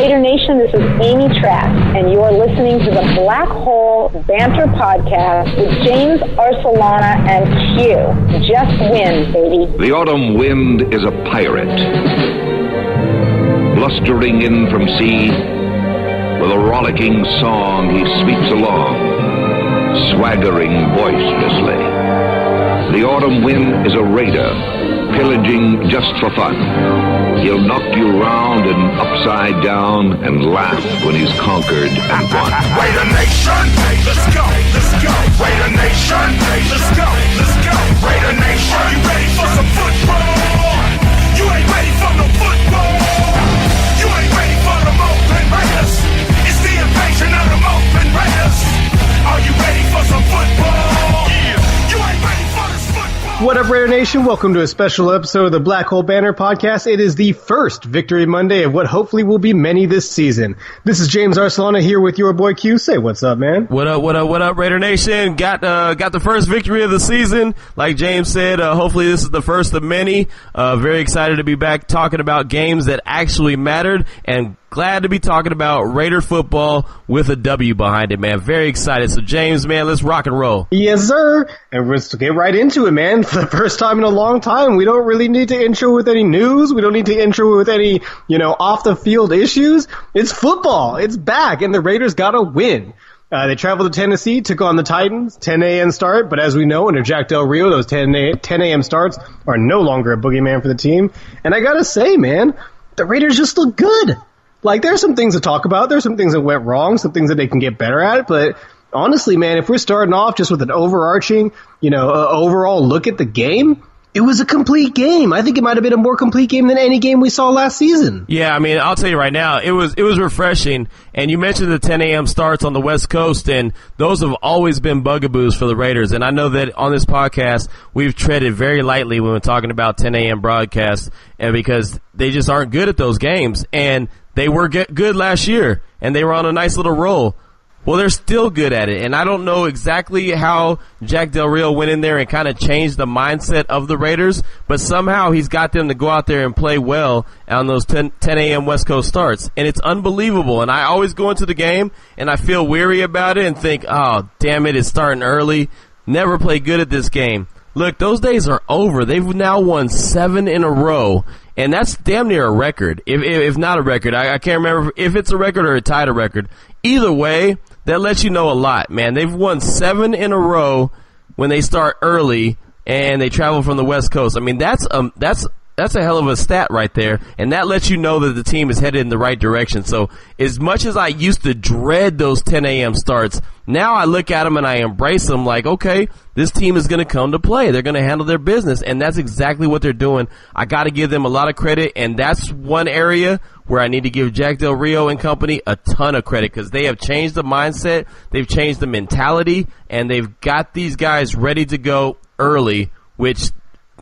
Raider Nation, this is Amy Trask, and you are listening to the Black Hole Banter Podcast with James Arcelana and Q. Just win, baby. The autumn wind is a pirate, blustering in from sea. With a rollicking song he sweeps along, swaggering boisterously. The autumn wind is a raider, pillaging just for fun. He'll knock you round and upside down and laugh when he's conquered and won. Raider Nation, let's go, let's go. Raider Nation, let's go, let's go. Raider Nation, are you ready for some football? You ain't ready for no football. You ain't ready for the Oakland Raiders. It's the invasion of the Oakland Raiders. Are you ready for some football? Yeah. You ain't ready for this football. What up, Raider Nation? Welcome to a special episode of the Black Hole Banner Podcast. It is the first Victory Monday of what hopefully will be many this season. This is James Arcelana here with your boy Q. Say what's up, man. What up, Raider Nation? Got the first victory of the season. Like James said, hopefully this is the first of many. Very excited to be back talking about games that actually mattered, and glad to be talking about Raider football with a W behind it, man. Very excited. So, James, man, let's rock and roll. Yes, sir. And let's get right into it, man. For the first time in a long time, we don't really need to intro with any news. We don't need to intro with any, off-the-field issues. It's football. It's back, and the Raiders got to win. They traveled to Tennessee, took on the Titans, 10 a.m. start, but as we know, under Jack Del Rio, those 10 a.m. starts are no longer a boogeyman for the team. And I got to say, man, the Raiders just look good. Like, there's some things to talk about. There's some things that went wrong, some things that they can get better at. But honestly, man, if we're starting off just with an overarching, overall look at the game, it was a complete game. I think it might have been a more complete game than any game we saw last season. Yeah, I mean, I'll tell you right now, it was refreshing. And you mentioned the 10 a.m. starts on the West Coast, and those have always been bugaboos for the Raiders. And I know that on this podcast, we've treaded very lightly when we're talking about 10 a.m. broadcasts, and because they just aren't good at those games. And they were good last year, and they were on a nice little roll. Well, they're still good at it, and I don't know exactly how Jack Del Rio went in there and kind of changed the mindset of the Raiders, but somehow he's got them to go out there and play well on those 10 a.m. West Coast starts, and it's unbelievable. And I always go into the game, and I feel weary about it and think, oh, damn it, it's starting early. Never play good at this game. Look, those days are over. They've now won 7 in a row. And that's damn near a record, if not a record. I can't remember if it's a record or it tied a record. Either way, that lets you know a lot, man. They've won 7 in a row when they start early and they travel from the West Coast. I mean, that's a hell of a stat right there, and that lets you know that the team is headed in the right direction. So as much as I used to dread those 10 a.m. starts, now I look at them and I embrace them like, okay, this team is going to come to play. They're going to handle their business, and that's exactly what they're doing. I got to give them a lot of credit, and that's one area where I need to give Jack Del Rio and company a ton of credit because they have changed the mindset, they've changed the mentality, and they've got these guys ready to go early, which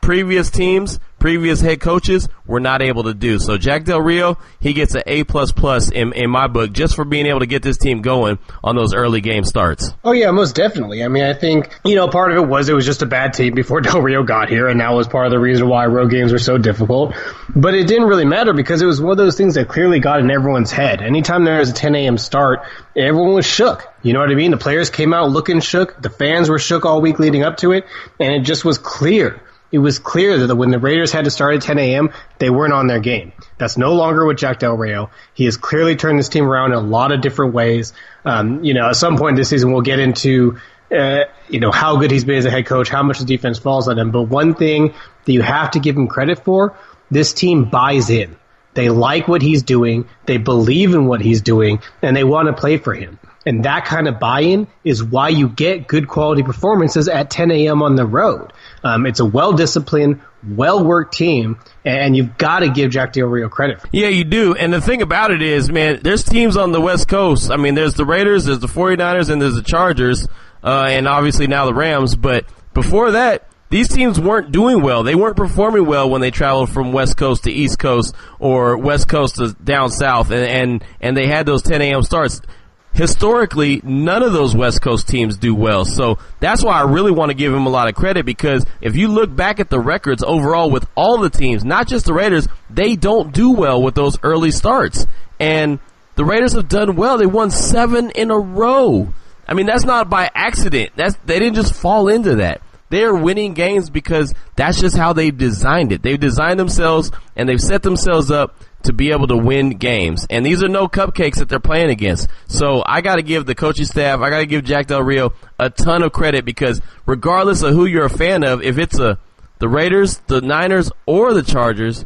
previous teams, previous head coaches were not able to do. So Jack Del Rio, he gets an A++ in my book just for being able to get this team going on those early game starts. Oh, yeah, most definitely. I mean, I think, part of it was just a bad team before Del Rio got here, and that was part of the reason why road games were so difficult. But it didn't really matter because it was one of those things that clearly got in everyone's head. Anytime there was a 10 a.m. start, everyone was shook. You know what I mean? The players came out looking shook. The fans were shook all week leading up to it, and it just was clear. It was clear that when the Raiders had to start at 10 a.m., they weren't on their game. That's no longer with Jack Del Rio. He has clearly turned this team around in a lot of different ways. At some point this season, we'll get into, how good he's been as a head coach, how much the defense falls on him. But one thing that you have to give him credit for, this team buys in. They like what he's doing. They believe in what he's doing, and they want to play for him. And that kind of buy-in is why you get good quality performances at 10 a.m. on the road. It's a well-disciplined, well-worked team, and you've got to give Jack Del Rio credit. Yeah, you do. And the thing about it is, man, there's teams on the West Coast. I mean, there's the Raiders, there's the 49ers, and there's the Chargers, and obviously now the Rams. But before that, these teams weren't doing well. They weren't performing well when they traveled from West Coast to East Coast or West Coast to down south, and they had those 10 a.m. starts. Historically, none of those West Coast teams do well. So that's why I really want to give him a lot of credit, because if you look back at the records overall with all the teams, not just the Raiders, they don't do well with those early starts. And the Raiders have done well. They won 7 in a row. I mean, that's not by accident. They didn't just fall into that. They are winning games because that's just how they've designed it. They've designed themselves and they've set themselves up to be able to win games. And these are no cupcakes that they're playing against. So I got to give the coaching staff, I got to give Jack Del Rio a ton of credit, because regardless of who you're a fan of, if it's the Raiders, the Niners, or the Chargers,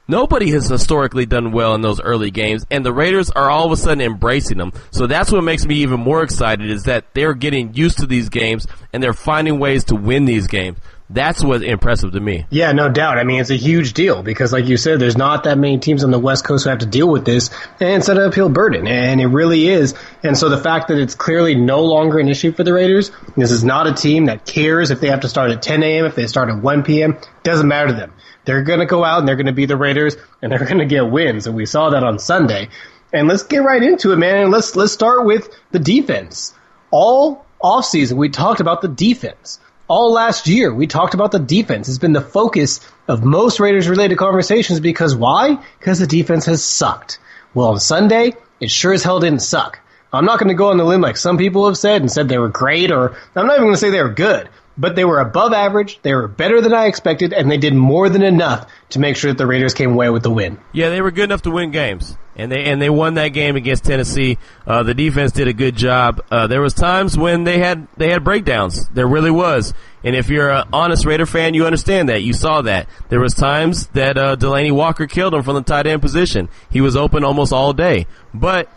nobody has historically done well in those early games, and the Raiders are all of a sudden embracing them. So that's what makes me even more excited, is that they're getting used to these games, and they're finding ways to win these games. That's what's impressive to me. Yeah, no doubt. I mean, it's a huge deal because, like you said, there's not that many teams on the West Coast who have to deal with this, and it's an uphill burden, and it really is. And so the fact that it's clearly no longer an issue for the Raiders, this is not a team that cares if they have to start at 10 a.m., if they start at 1 p.m., doesn't matter to them. They're going to go out and they're going to be the Raiders, and they're going to get wins, and we saw that on Sunday. And let's get right into it, man, and let's start with the defense. All offseason, we talked about the defense. All last year, we talked about the defense. It's been the focus of most Raiders-related conversations because why? Because the defense has sucked. Well, on Sunday, it sure as hell didn't suck. I'm not going to go on the limb like some people have said and said they were great, or I'm not even going to say they were good, but they were above average, they were better than I expected, and they did more than enough to make sure that the Raiders came away with the win. Yeah, they were good enough to win games, and they won that game against Tennessee. The defense did a good job. There was times when they had breakdowns. There really was. And if you're an honest Raider fan, you understand that. You saw that. There was times that Delaney Walker killed him from the tight end position. He was open almost all day. But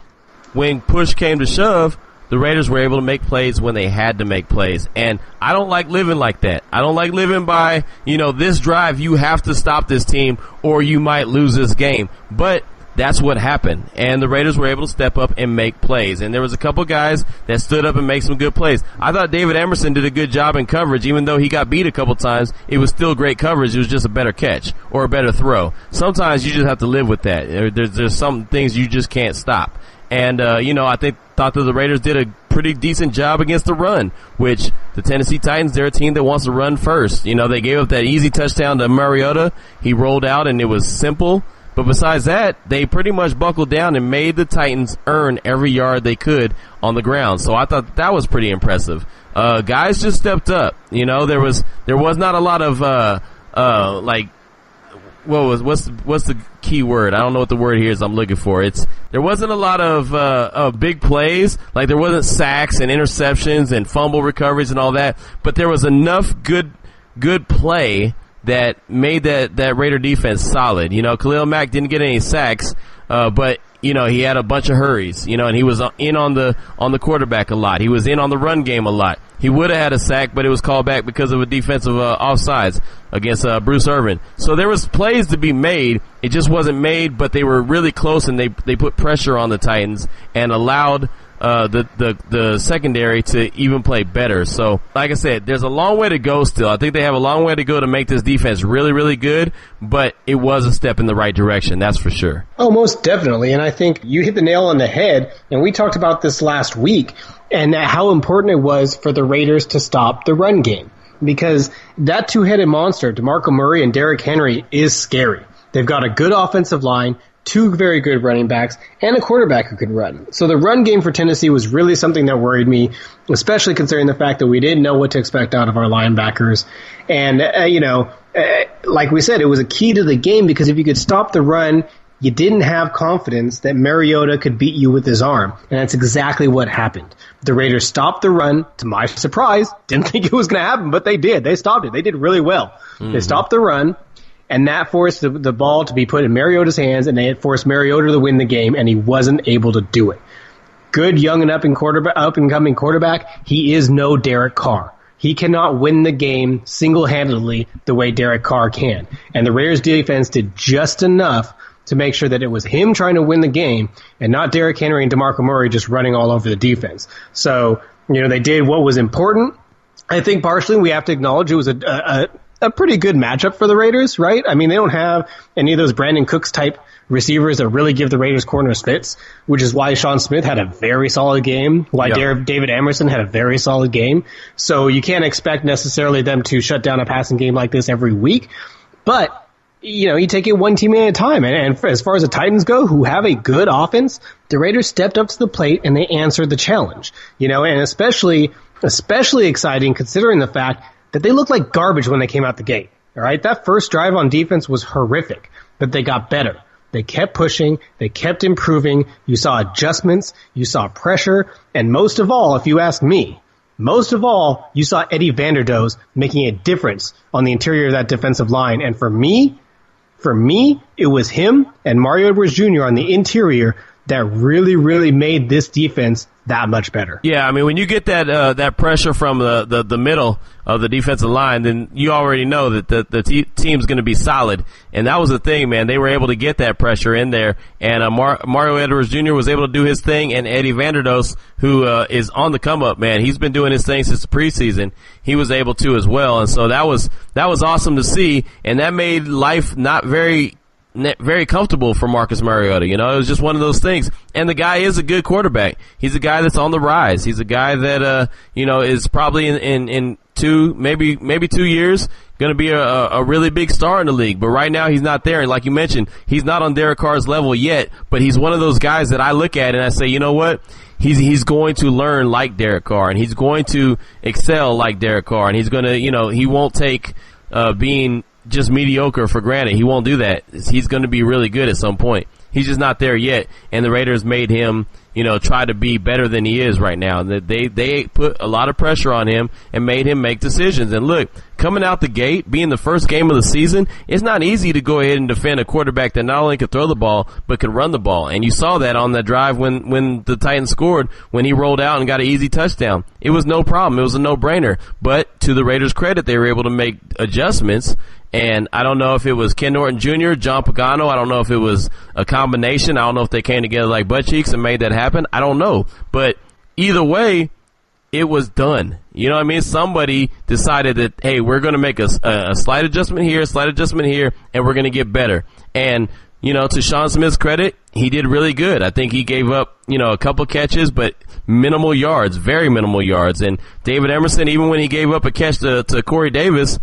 when push came to shove, the Raiders were able to make plays when they had to make plays. And I don't like living like that. I don't like living by, this drive, you have to stop this team or you might lose this game. But that's what happened. And the Raiders were able to step up and make plays. And there was a couple guys that stood up and made some good plays. I thought David Emerson did a good job in coverage. Even though he got beat a couple times, it was still great coverage. It was just a better catch or a better throw. Sometimes you just have to live with that. There's some things you just can't stop. And, I thought that the Raiders did a pretty decent job against the run, which the Tennessee Titans, they're a team that wants to run first. They gave up that easy touchdown to Mariota. He rolled out and it was simple. But besides that, they pretty much buckled down and made the Titans earn every yard they could on the ground. So I thought that was pretty impressive. Guys just stepped up. There was not a lot of what's the key word? I don't know what the word here is I'm looking for. There wasn't a lot of big plays. Like there wasn't sacks and interceptions and fumble recoveries and all that. But there was enough good play that made that Raider defense solid. Khalil Mack didn't get any sacks, but he had a bunch of hurries. And he was in on the quarterback a lot. He was in on the run game a lot. He would have had a sack, but it was called back because of a defensive offsides against Bruce Irvin. So there was plays to be made. It just wasn't made, but they were really close, and they put pressure on the Titans and allowed the secondary to even play better. So, like I said, there's a long way to go still. I think they have a long way to go to make this defense really, really good, but it was a step in the right direction, that's for sure. Oh, most definitely, and I think you hit the nail on the head, and we talked about this last week, and how important it was for the Raiders to stop the run game, because that two-headed monster, DeMarco Murray and Derrick Henry, is scary. They've got a good offensive line, two very good running backs, and a quarterback who can run. So the run game for Tennessee was really something that worried me, especially considering the fact that we didn't know what to expect out of our linebackers. And, like we said, it was a key to the game because if you could stop the run, you didn't have confidence that Mariota could beat you with his arm. And that's exactly what happened. The Raiders stopped the run, to my surprise. Didn't think it was going to happen, but they did. They stopped it. They did really well. Mm-hmm. They stopped the run. And that forced the ball to be put in Mariota's hands, and it forced Mariota to win the game, and he wasn't able to do it. Good young and up-and-coming quarterback. He is no Derek Carr. He cannot win the game single-handedly the way Derek Carr can. And the Raiders defense did just enough to make sure that it was him trying to win the game and not Derrick Henry and DeMarco Murray just running all over the defense. So, they did what was important. I think partially we have to acknowledge it was a pretty good matchup for the Raiders, right? I mean, they don't have any of those Brandon Cooks type receivers that really give the Raiders corners fits, which is why Sean Smith had a very solid game, why David Emerson had a very solid game. So you can't expect necessarily them to shut down a passing game like this every week. But you take it one team at a time. And as far as the Titans go, who have a good offense, the Raiders stepped up to the plate and they answered the challenge. And especially exciting considering the fact that they looked like garbage when they came out the gate. All right, that first drive on defense was horrific, but they got better. They kept pushing, they kept improving. You saw adjustments, you saw pressure, and most of all, if you ask me, you saw Eddie Vanderdoes making a difference on the interior of that defensive line. And for me, it was him and Mario Edwards Jr. on the interior that really, really made this defense that much better. Yeah, I mean, when you get that pressure from the middle of the defensive line, then you already know that the team's going to be solid. And that was the thing, man. They were able to get that pressure in there. And Mario Edwards Jr. was able to do his thing. And Eddie Vanderdoes, who is on the come up, man, he's been doing his thing since the preseason. He was able to as well. And so that was awesome to see. And that made life not very comfortable for Marcus Mariota. It was just one of those things. And the guy is a good quarterback. He's a guy that's on the rise. He's a guy that, is probably in 2, maybe 2 years going to be a really big star in the league. But right now he's not there. And like you mentioned, he's not on Derek Carr's level yet, but he's one of those guys that I look at and I say, you know what? He's going to learn like Derek Carr, and he's going to excel like Derek Carr, and he's going to, he won't take, being just mediocre for granted. He won't do that. He's going to be really good at some point. He's just not there yet, and the Raiders made him, try to be better than he is right now. They put a lot of pressure on him and made him make decisions. And look, coming out the gate, being the first game of the season, it's not easy to go ahead and defend a quarterback that not only can throw the ball, but can run the ball. And you saw that on that drive when the Titans scored, when he rolled out and got an easy touchdown. It was no problem. It was a no-brainer. But to the Raiders' credit, they were able to make adjustments. And I don't know if it was Ken Norton Jr., John Pagano. I don't know if it was a combination. I don't know if they came together like butt cheeks and made that happen. I don't know. But either way, it was done. You know what I mean? Somebody decided that, hey, we're going to make a slight adjustment here, and we're going to get better. And, to Sean Smith's credit, he did really good. I think he gave up, a couple catches, but minimal yards, very minimal yards. And David Emerson, even when he gave up a catch to Corey Davis,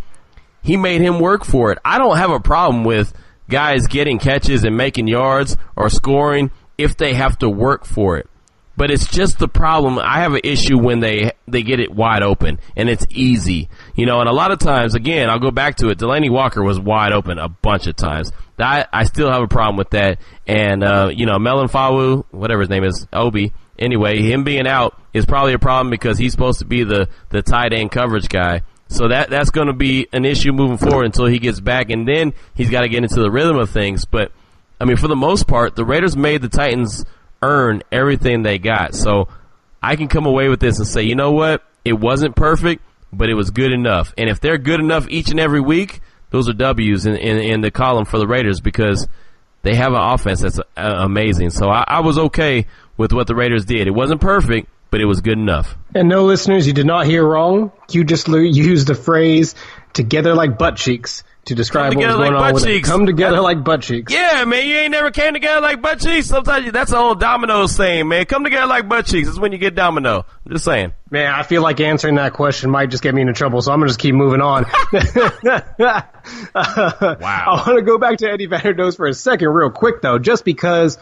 he made him work for it. I don't have a problem with guys getting catches and making yards or scoring if they have to work for it. But it's just the problem. I have an issue when they get it wide open and it's easy. And a lot of times, again, I'll go back to it. Delaney Walker was wide open a bunch of times. I still have a problem with that. And, Melon Fawu, whatever his name is, Obi, anyway, him being out is probably a problem because he's supposed to be the tight end coverage guy. So that's going to be an issue moving forward until he gets back, and then he's got to get into the rhythm of things. But, I mean, for the most part, the Raiders made the Titans earn everything they got. So I can come away with this and say, you know what? It wasn't perfect, but it was good enough. And if they're good enough each and every week, those are W's in the column for the Raiders because they have an offense that's amazing. So I was okay with what the Raiders did. It wasn't perfect, but it was good enough. And no, listeners, you did not hear wrong. You just used the phrase "together like butt cheeks" to describe what was going on with it. Come together like butt cheeks. Yeah, man, you ain't never came together like butt cheeks. Sometimes that's the whole Domino's saying, man. Come together like butt cheeks. That's when you get Domino. I'm just saying. Man, I feel like answering that question might just get me into trouble, so I'm going to just keep moving on. Wow. I want to go back to Eddie Vanderdoes for a second real quick, though, just because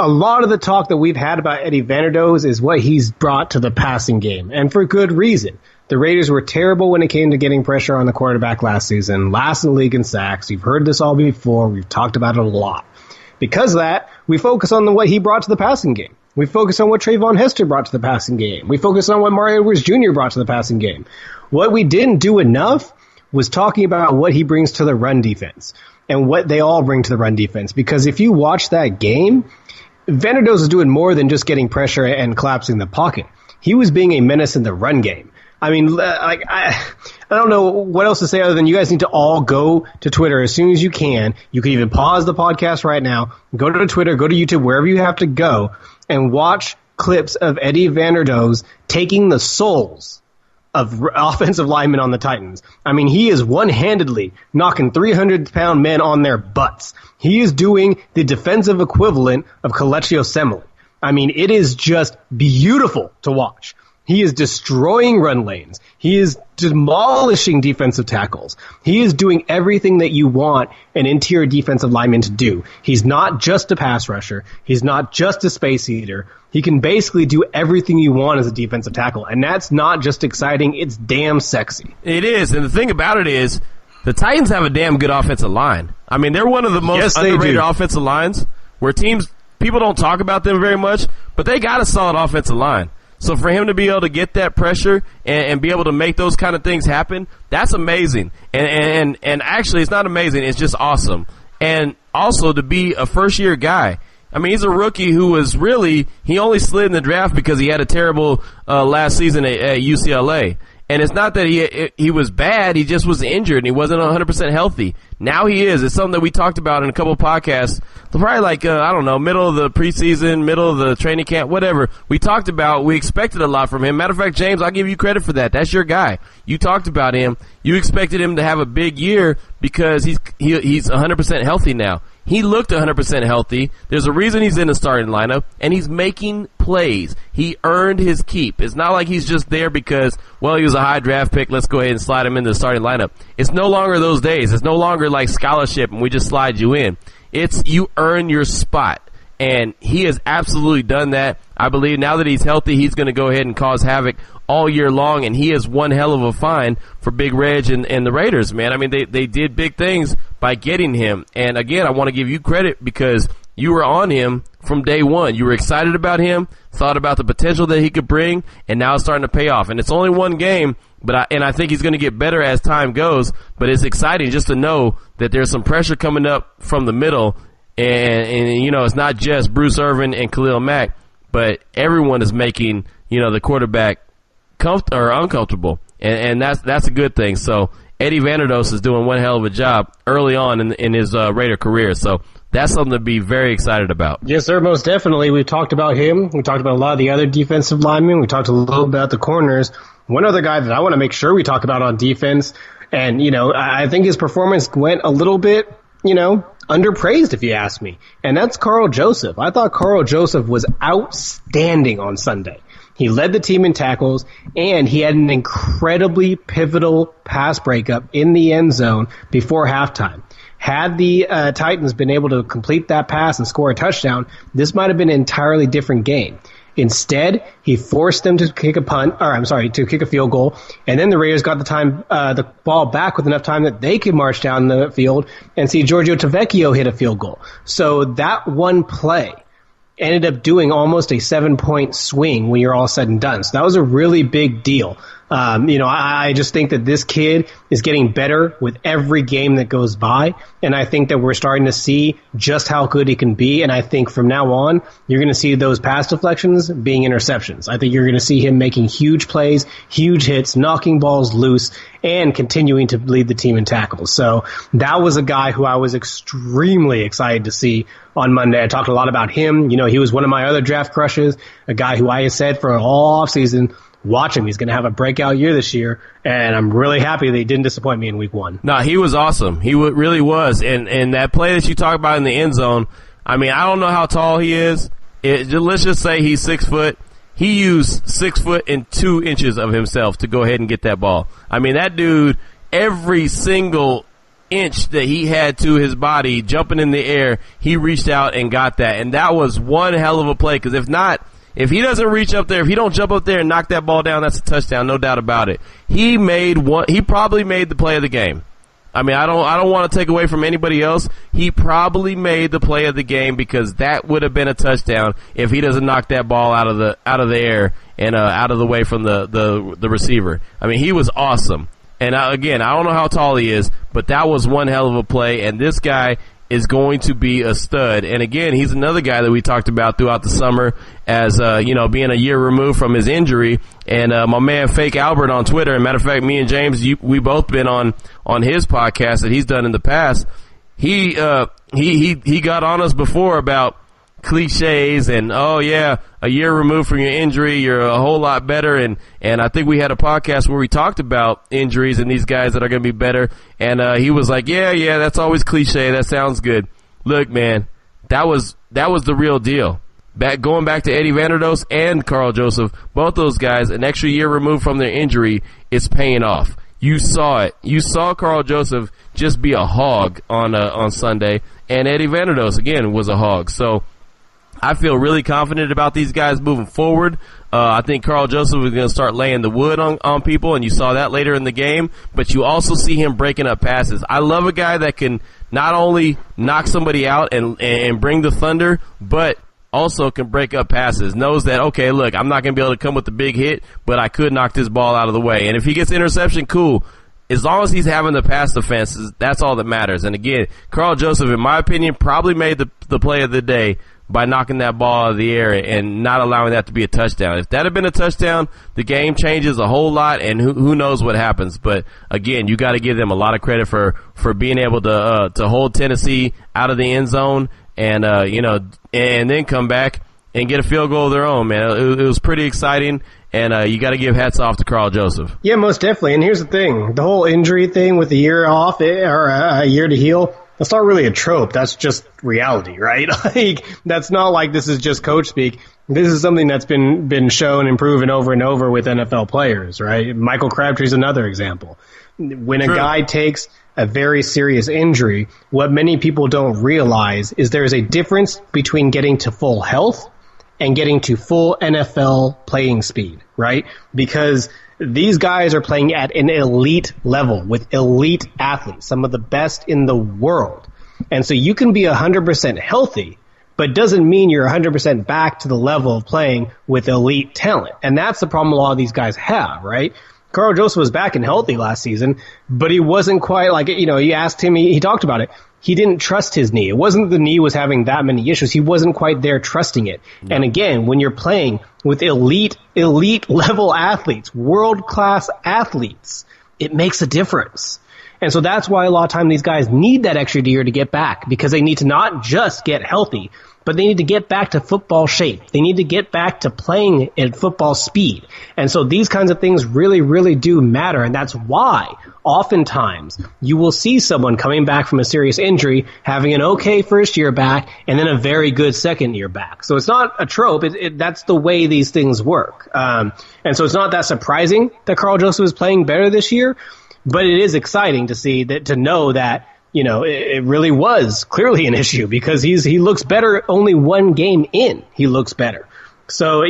a lot of the talk that we've had about Eddie Vanderdoes is what he's brought to the passing game, and for good reason. The Raiders were terrible when it came to getting pressure on the quarterback last season, last in the league in sacks. You've heard this all before. We've talked about it a lot. Because of that, we focus on what he brought to the passing game. We focus on what Trayvon Hester brought to the passing game. We focus on what Mario Edwards Jr. brought to the passing game. What we didn't do enough was talking about what he brings to the run defense and what they all bring to the run defense. Because if you watch that game, Vanderdoes is doing more than just getting pressure and collapsing the pocket. He was being a menace in the run game. I mean, I don't know what else to say other than you guys need to all go to Twitter as soon as you can. You can even pause the podcast right now, go to Twitter, go to YouTube, wherever you have to go, and watch clips of Eddie Vanderdoes taking the souls of offensive linemen on the Titans. I mean, he is one-handedly knocking 300-pound men on their butts. He is doing the defensive equivalent of Coleccio Semele. I mean, it is just beautiful to watch. He is destroying run lanes. He is demolishing defensive tackles. He is doing everything that you want an interior defensive lineman to do. He's not just a pass rusher. He's not just a space eater. He can basically do everything you want as a defensive tackle. And that's not just exciting, it's damn sexy. It is. And the thing about it is, the Titans have a damn good offensive line. I mean, they're one of the most underrated offensive lines where people don't talk about them very much, but they got a solid offensive line. So for him to be able to get that pressure and be able to make those kind of things happen, that's amazing. And actually, it's not amazing. It's just awesome. And also to be a first-year guy. I mean, he's a rookie who was he only slid in the draft because he had a terrible last season at UCLA. And it's not that he was bad, he just was injured and he wasn't 100% healthy. Now he is. It's something that we talked about in a couple of podcasts, probably middle of the preseason, middle of the training camp, whatever. We talked about, we expected a lot from him. Matter of fact, James, I'll give you credit for that. That's your guy. You talked about him. You expected him to have a big year because he's 100% healthy now. He looked 100% healthy. There's a reason he's in the starting lineup, and he's making plays. He earned his keep. It's not like he's just there because, he was a high draft pick. Let's go ahead and slide him into the starting lineup. It's no longer those days. It's no longer like scholarship, and we just slide you in. It's you earn your spot, and he has absolutely done that. I believe now that he's healthy, he's going to go ahead and cause havoc all year long, and he is one hell of a find for Big Reg and the Raiders, man. I mean, they did big things by getting him. And, again, I want to give you credit because you were on him from day one. You were excited about him, thought about the potential that he could bring, and now it's starting to pay off. And it's only one game, and I think he's going to get better as time goes, but it's exciting just to know that there's some pressure coming up from the middle, and it's not just Bruce Irvin and Khalil Mack, but everyone is making, the quarterback uncomfortable, and that's a good thing. So Eddie Vanderdoes is doing one hell of a job early on in his Raider career. So that's something to be very excited about. Yes, sir, most definitely. We've talked about him. We talked about a lot of the other defensive linemen. We talked a little about the corners. One other guy that I want to make sure we talk about on defense, and I think his performance went a little bit, underpraised, if you ask me, and that's Carl Joseph. I thought Carl Joseph was outstanding on Sunday. He led the team in tackles, and he had an incredibly pivotal pass breakup in the end zone before halftime. Had the Titans been able to complete that pass and score a touchdown, this might have been an entirely different game. Instead, he forced them to kick a field goal, and then the Raiders got the ball back with enough time that they could march down the field and see Giorgio Tavecchio hit a field goal. So that one play ended up doing almost a 7-point swing when you're all said and done. So that was a really big deal. I just think that this kid is getting better with every game that goes by, and I think that we're starting to see just how good he can be, and I think from now on, you're going to see those pass deflections being interceptions. I think you're going to see him making huge plays, huge hits, knocking balls loose, and continuing to lead the team in tackles. So that was a guy who I was extremely excited to see on Monday. I talked a lot about him. He was one of my other draft crushes, a guy who I had said for all offseason, watch him. He's going to have a breakout year this year, and I'm really happy that he didn't disappoint me in week one. No, he was awesome. He really was. And that play that you talk about in the end zone, I mean, I don't know how tall he is. Let's just say he's 6 foot. He used 6 foot and 2 inches of himself to go ahead and get that ball. I mean, that dude, every single inch that he had to his body jumping in the air, he reached out and got that. And that was one hell of a play, because if he doesn't reach up there, if he don't jump up there and knock that ball down, that's a touchdown, no doubt about it. He probably made the play of the game. I mean, I don't want to take away from anybody else. He probably made the play of the game, because that would have been a touchdown if he doesn't knock that ball out of the air and out of the way from the receiver. I mean, he was awesome. And again, I don't know how tall he is, but that was one hell of a play, and this guy is going to be a stud. And again, he's another guy that we talked about throughout the summer as, being a year removed from his injury. And my man Fake Albert on Twitter, and matter of fact, me and James, we both been on his podcast that he's done in the past. He got on us before about cliches and, oh yeah, a year removed from your injury, you're a whole lot better. And I think we had a podcast where we talked about injuries and these guys that are going to be better. And he was like, yeah, that's always cliche. That sounds good. Look, man, that was the real deal. going back to Eddie Vanderdoes and Carl Joseph, both those guys, an extra year removed from their injury, is paying off. You saw it. You saw Carl Joseph just be a hog on Sunday, and Eddie Vanderdoes, again, was a hog. So I feel really confident about these guys moving forward. I think Carl Joseph is going to start laying the wood on people, and you saw that later in the game, but you also see him breaking up passes. I love a guy that can not only knock somebody out and bring the thunder, but also can break up passes, knows that, okay, look, I'm not going to be able to come with the big hit, but I could knock this ball out of the way. And if he gets interception, cool. As long as he's having the pass defenses, that's all that matters. And again, Carl Joseph, in my opinion, probably made the play of the day by knocking that ball out of the air and not allowing that to be a touchdown. If that had been a touchdown, the game changes a whole lot, and who knows what happens. But again, you got to give them a lot of credit for being able to hold Tennessee out of the end zone and and then come back and get a field goal of their own, man. It was pretty exciting, and you got to give hats off to Carl Joseph. Yeah, most definitely. And here's the thing. The whole injury thing with the year off or a year to heal, that's not really a trope. That's just reality, right? Like, that's not like this is just coach speak. This is something that's been shown and proven over and over with NFL players, right? Michael Crabtree's another example. When True. A guy takes a very serious injury, what many people don't realize is there is a difference between getting to full health and getting to full NFL playing speed, right? Because these guys are playing at an elite level with elite athletes, some of the best in the world. And so you can be 100% healthy, but doesn't mean you're 100% back to the level of playing with elite talent. And that's the problem a lot of these guys have, right? Carl Joseph was back and healthy last season, but he wasn't quite like, you asked him, he talked about it. He didn't trust his knee. It wasn't the knee was having that many issues. He wasn't quite there trusting it. No. And again, when you're playing with elite level athletes, world-class athletes, it makes a difference. And so that's why a lot of time these guys need that extra year to get back, because they need to not just get healthy, but they need to get back to football shape. They need to get back to playing at football speed. And so these kinds of things really, really do matter. And that's why oftentimes you will see someone coming back from a serious injury, having an okay first year back, and then a very good second year back. So it's not a trope. That's the way these things work. And so it's not that surprising that Carl Joseph is playing better this year, but it is exciting to see that, to know that, it really was clearly an issue, because he looks better only one game in. He looks better. So,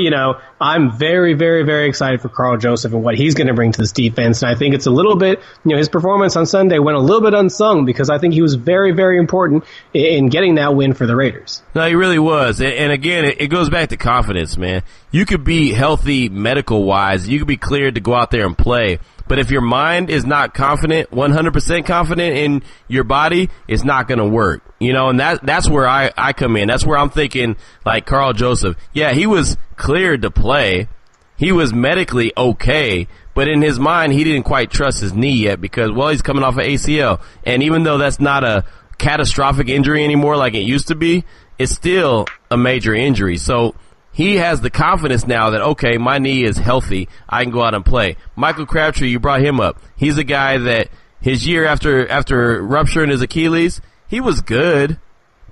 I'm very, very, very excited for Carl Joseph and what he's going to bring to this defense. And I think it's a little bit, his performance on Sunday went a little bit unsung, because I think he was very, very important in getting that win for the Raiders. No, he really was. And again, it goes back to confidence, man. You could be healthy medical-wise. You could be cleared to go out there and play. But if your mind is not confident, 100% confident in your body, it's not going to work. And that's where I come in. That's where I'm thinking, like Carl Joseph. Yeah, he was cleared to play. He was medically okay. But in his mind, he didn't quite trust his knee yet, because, he's coming off an ACL. And even though that's not a catastrophic injury anymore like it used to be, it's still a major injury. So he has the confidence now that, okay, my knee is healthy. I can go out and play. Michael Crabtree, you brought him up. He's a guy that his year after rupturing his Achilles, he was good,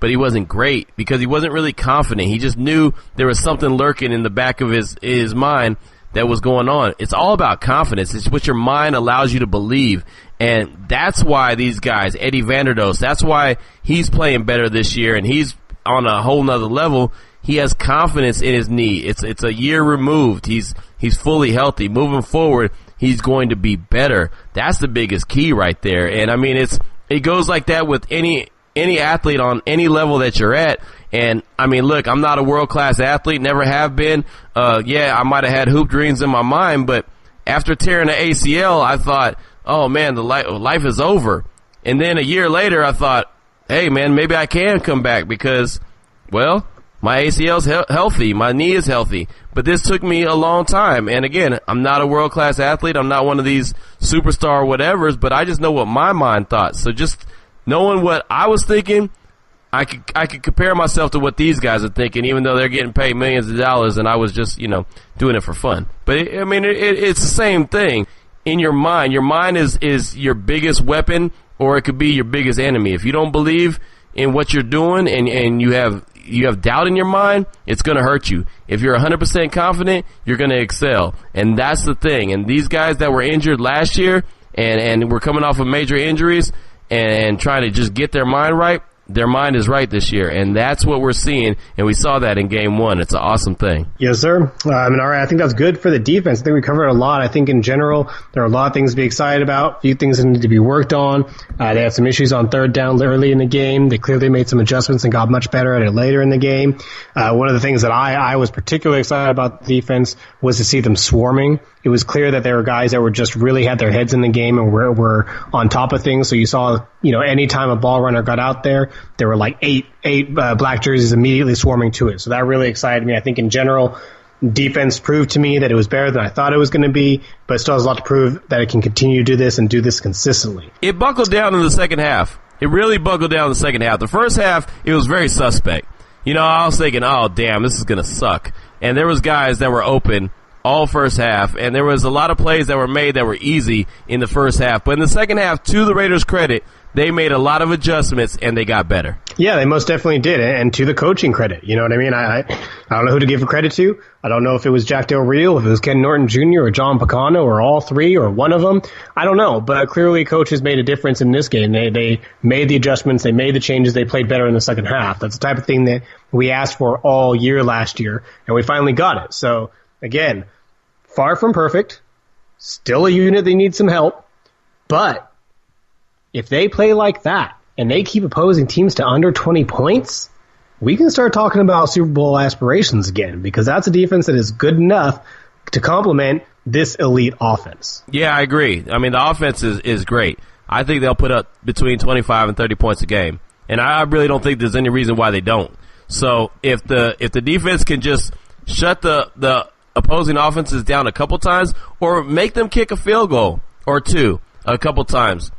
but he wasn't great, because he wasn't really confident. He just knew there was something lurking in the back of his mind that was going on. It's all about confidence. It's what your mind allows you to believe. And that's why these guys, Eddie Vanderdoes, that's why he's playing better this year, and he's on a whole nother level. He has confidence in his knee. It's a year removed. He's fully healthy. Moving forward, he's going to be better. That's the biggest key right there. And I mean, it goes like that with any athlete on any level that you're at. And I mean, look, I'm not a world-class athlete, never have been. I might have had hoop dreams in my mind, but after tearing the ACL, I thought, oh man, the life is over. And then a year later, I thought, hey man, maybe I can come back, because, my ACL's healthy. My knee is healthy. But this took me a long time. And again, I'm not a world-class athlete. I'm not one of these superstar whatevers, but I just know what my mind thought. So just knowing what I was thinking, I could compare myself to what these guys are thinking, even though they're getting paid millions of dollars, and I was just, doing it for fun. But it's the same thing in your mind. Your mind is your biggest weapon, or it could be your biggest enemy. If you don't believe in what you're doing, and you have you have doubt in your mind, it's going to hurt you. If you're 100% confident, you're going to excel. And that's the thing. And these guys that were injured last year and were coming off of major injuries and trying to just get their mind right, their mind is right this year, and that's what we're seeing, and we saw that in Game 1. It's an awesome thing. Yes, sir. All right, I think that's good for the defense. I think we covered a lot. I think in general, there are a lot of things to be excited about, a few things that need to be worked on. They had some issues on third down early in the game. They clearly made some adjustments and got much better at it later in the game. One of the things that I was particularly excited about the defense was to see them swarming. It was clear that there were guys that were just really had their heads in the game and were on top of things. So you saw, anytime a ball runner got out there were like eight black jerseys immediately swarming to it. So that really excited me. I think in general, defense proved to me that it was better than I thought it was going to be, but it still has a lot to prove that it can continue to do this and do this consistently. It buckled down in the second half. It really buckled down in the second half. The first half, it was very suspect. I was thinking, oh, damn, this is going to suck. And there was guys that were open all first half, and there was a lot of plays that were made that were easy in the first half. But in the second half, to the Raiders' credit, they made a lot of adjustments, and they got better. Yeah, they most definitely did, and to the coaching credit. You know what I mean? I don't know who to give credit to. I don't know if it was Jack Del Rio, if it was Ken Norton Jr., or John Picano, or all three, or one of them. I don't know, but clearly coaches made a difference in this game. They made the adjustments, they made the changes, they played better in the second half. That's the type of thing that we asked for all year last year, and we finally got it. So, again, far from perfect, still a unit that needs some help, but if they play like that and they keep opposing teams to under 20 points, we can start talking about Super Bowl aspirations again, because that's a defense that is good enough to complement this elite offense. Yeah, I agree. I mean, the offense is great. I think they'll put up between 25 and 30 points a game, and I really don't think there's any reason why they don't. So if the defense can just shut the opposing offenses down a couple times, or make them kick a field goal or two a couple times,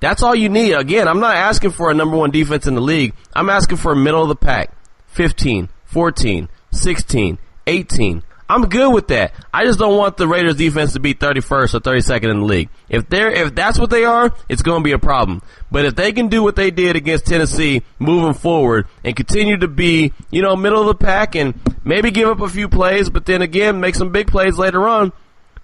that's all you need. Again, I'm not asking for a number one defense in the league. I'm asking for a middle of the pack. 15, 14, 16, 18. I'm good with that. I just don't want the Raiders defense to be 31st or 32nd in the league. If that's what they are, it's going to be a problem. But if they can do what they did against Tennessee moving forward and continue to be, middle of the pack and maybe give up a few plays, but then again make some big plays later on,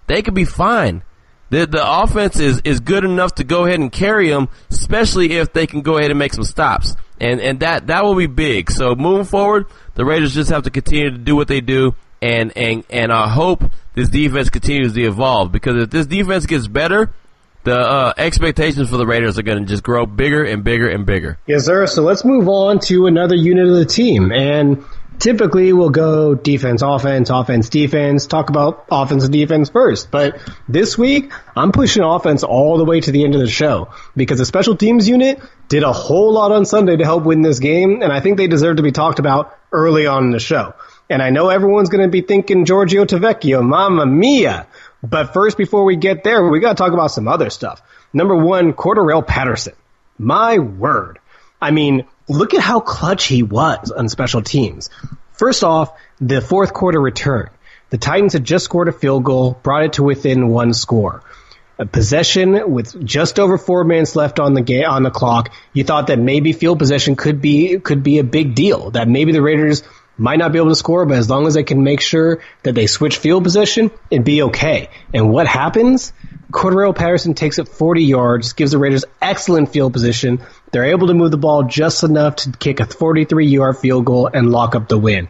they could be fine. The offense is good enough to go ahead and carry them, especially if they can go ahead and make some stops. And that will be big. So moving forward, the Raiders just have to continue to do what they do, and I hope this defense continues to evolve, because if this defense gets better, the expectations for the Raiders are going to just grow bigger and bigger and bigger. Yes, sir. So let's move on to another unit of the team. And typically we'll go defense, offense, defense, talk about offense and defense first. But this week, I'm pushing offense all the way to the end of the show, because the special teams unit did a whole lot on Sunday to help win this game, and I think they deserve to be talked about early on in the show. And I know everyone's going to be thinking Giorgio Tavecchio, mamma mia. But first, before we get there, we got to talk about some other stuff. Number one, Cordarrelle Patterson. My word. I mean, look at how clutch he was on special teams. First off, the fourth quarter return. The Titans had just scored a field goal, brought it to within one score. A possession with just over 4 minutes left on the clock. You thought that maybe field possession could be a big deal, that maybe the Raiders might not be able to score, but as long as they can make sure that they switch field position, it'd be okay. And what happens? Cordarrelle Patterson takes it 40 yards, gives the Raiders excellent field position. They're able to move the ball just enough to kick a 43-yard field goal and lock up the win.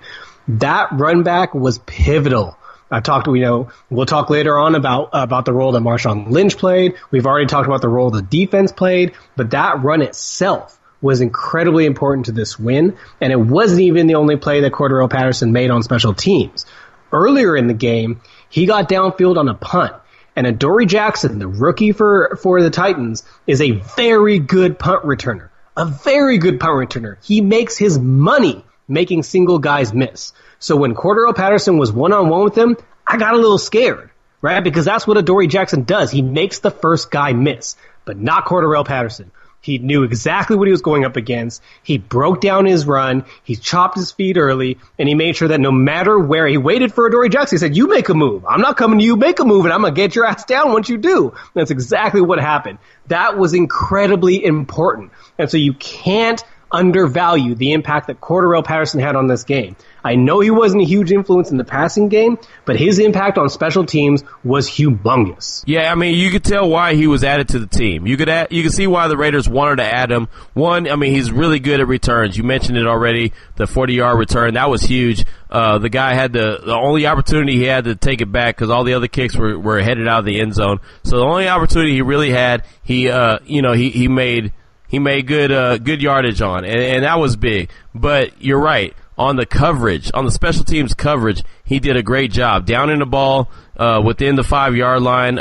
That run back was pivotal. We'll talk later on about the role that Marshawn Lynch played. We've already talked about the role the defense played, but that run itself was incredibly important to this win, and it wasn't even the only play that Cordarrelle Patterson made on special teams. Earlier in the game, he got downfield on a punt, and Adoree Jackson, the rookie for the Titans, is a very good punt returner. A very good punt returner. He makes his money making single guys miss. So when Cordarrelle Patterson was one-on-one with him, I got a little scared, right? Because that's what Adoree Jackson does. He makes the first guy miss, but not Cordarrelle Patterson. He knew exactly what he was going up against. He broke down his run. He chopped his feet early, and he made sure that no matter where, he waited for Adoree Jackson. He said, you make a move. I'm not coming to you. Make a move, and I'm going to get your ass down once you do. That's exactly what happened. That was incredibly important. And so you can't undervalue the impact that Cordarrelle Patterson had on this game. I know he wasn't a huge influence in the passing game, but his impact on special teams was humongous. Yeah, I mean, you could tell why he was added to the team. You could see why the Raiders wanted to add him. One, I mean, he's really good at returns. You mentioned it already, the 40-yard return. That was huge. The guy had the only opportunity he had to take it back because all the other kicks were headed out of the end zone. So the only opportunity he really had, he made good yardage on, and that was big. But you're right. On the coverage, on the special teams coverage, he did a great job. Downing the ball within the 5-yard line,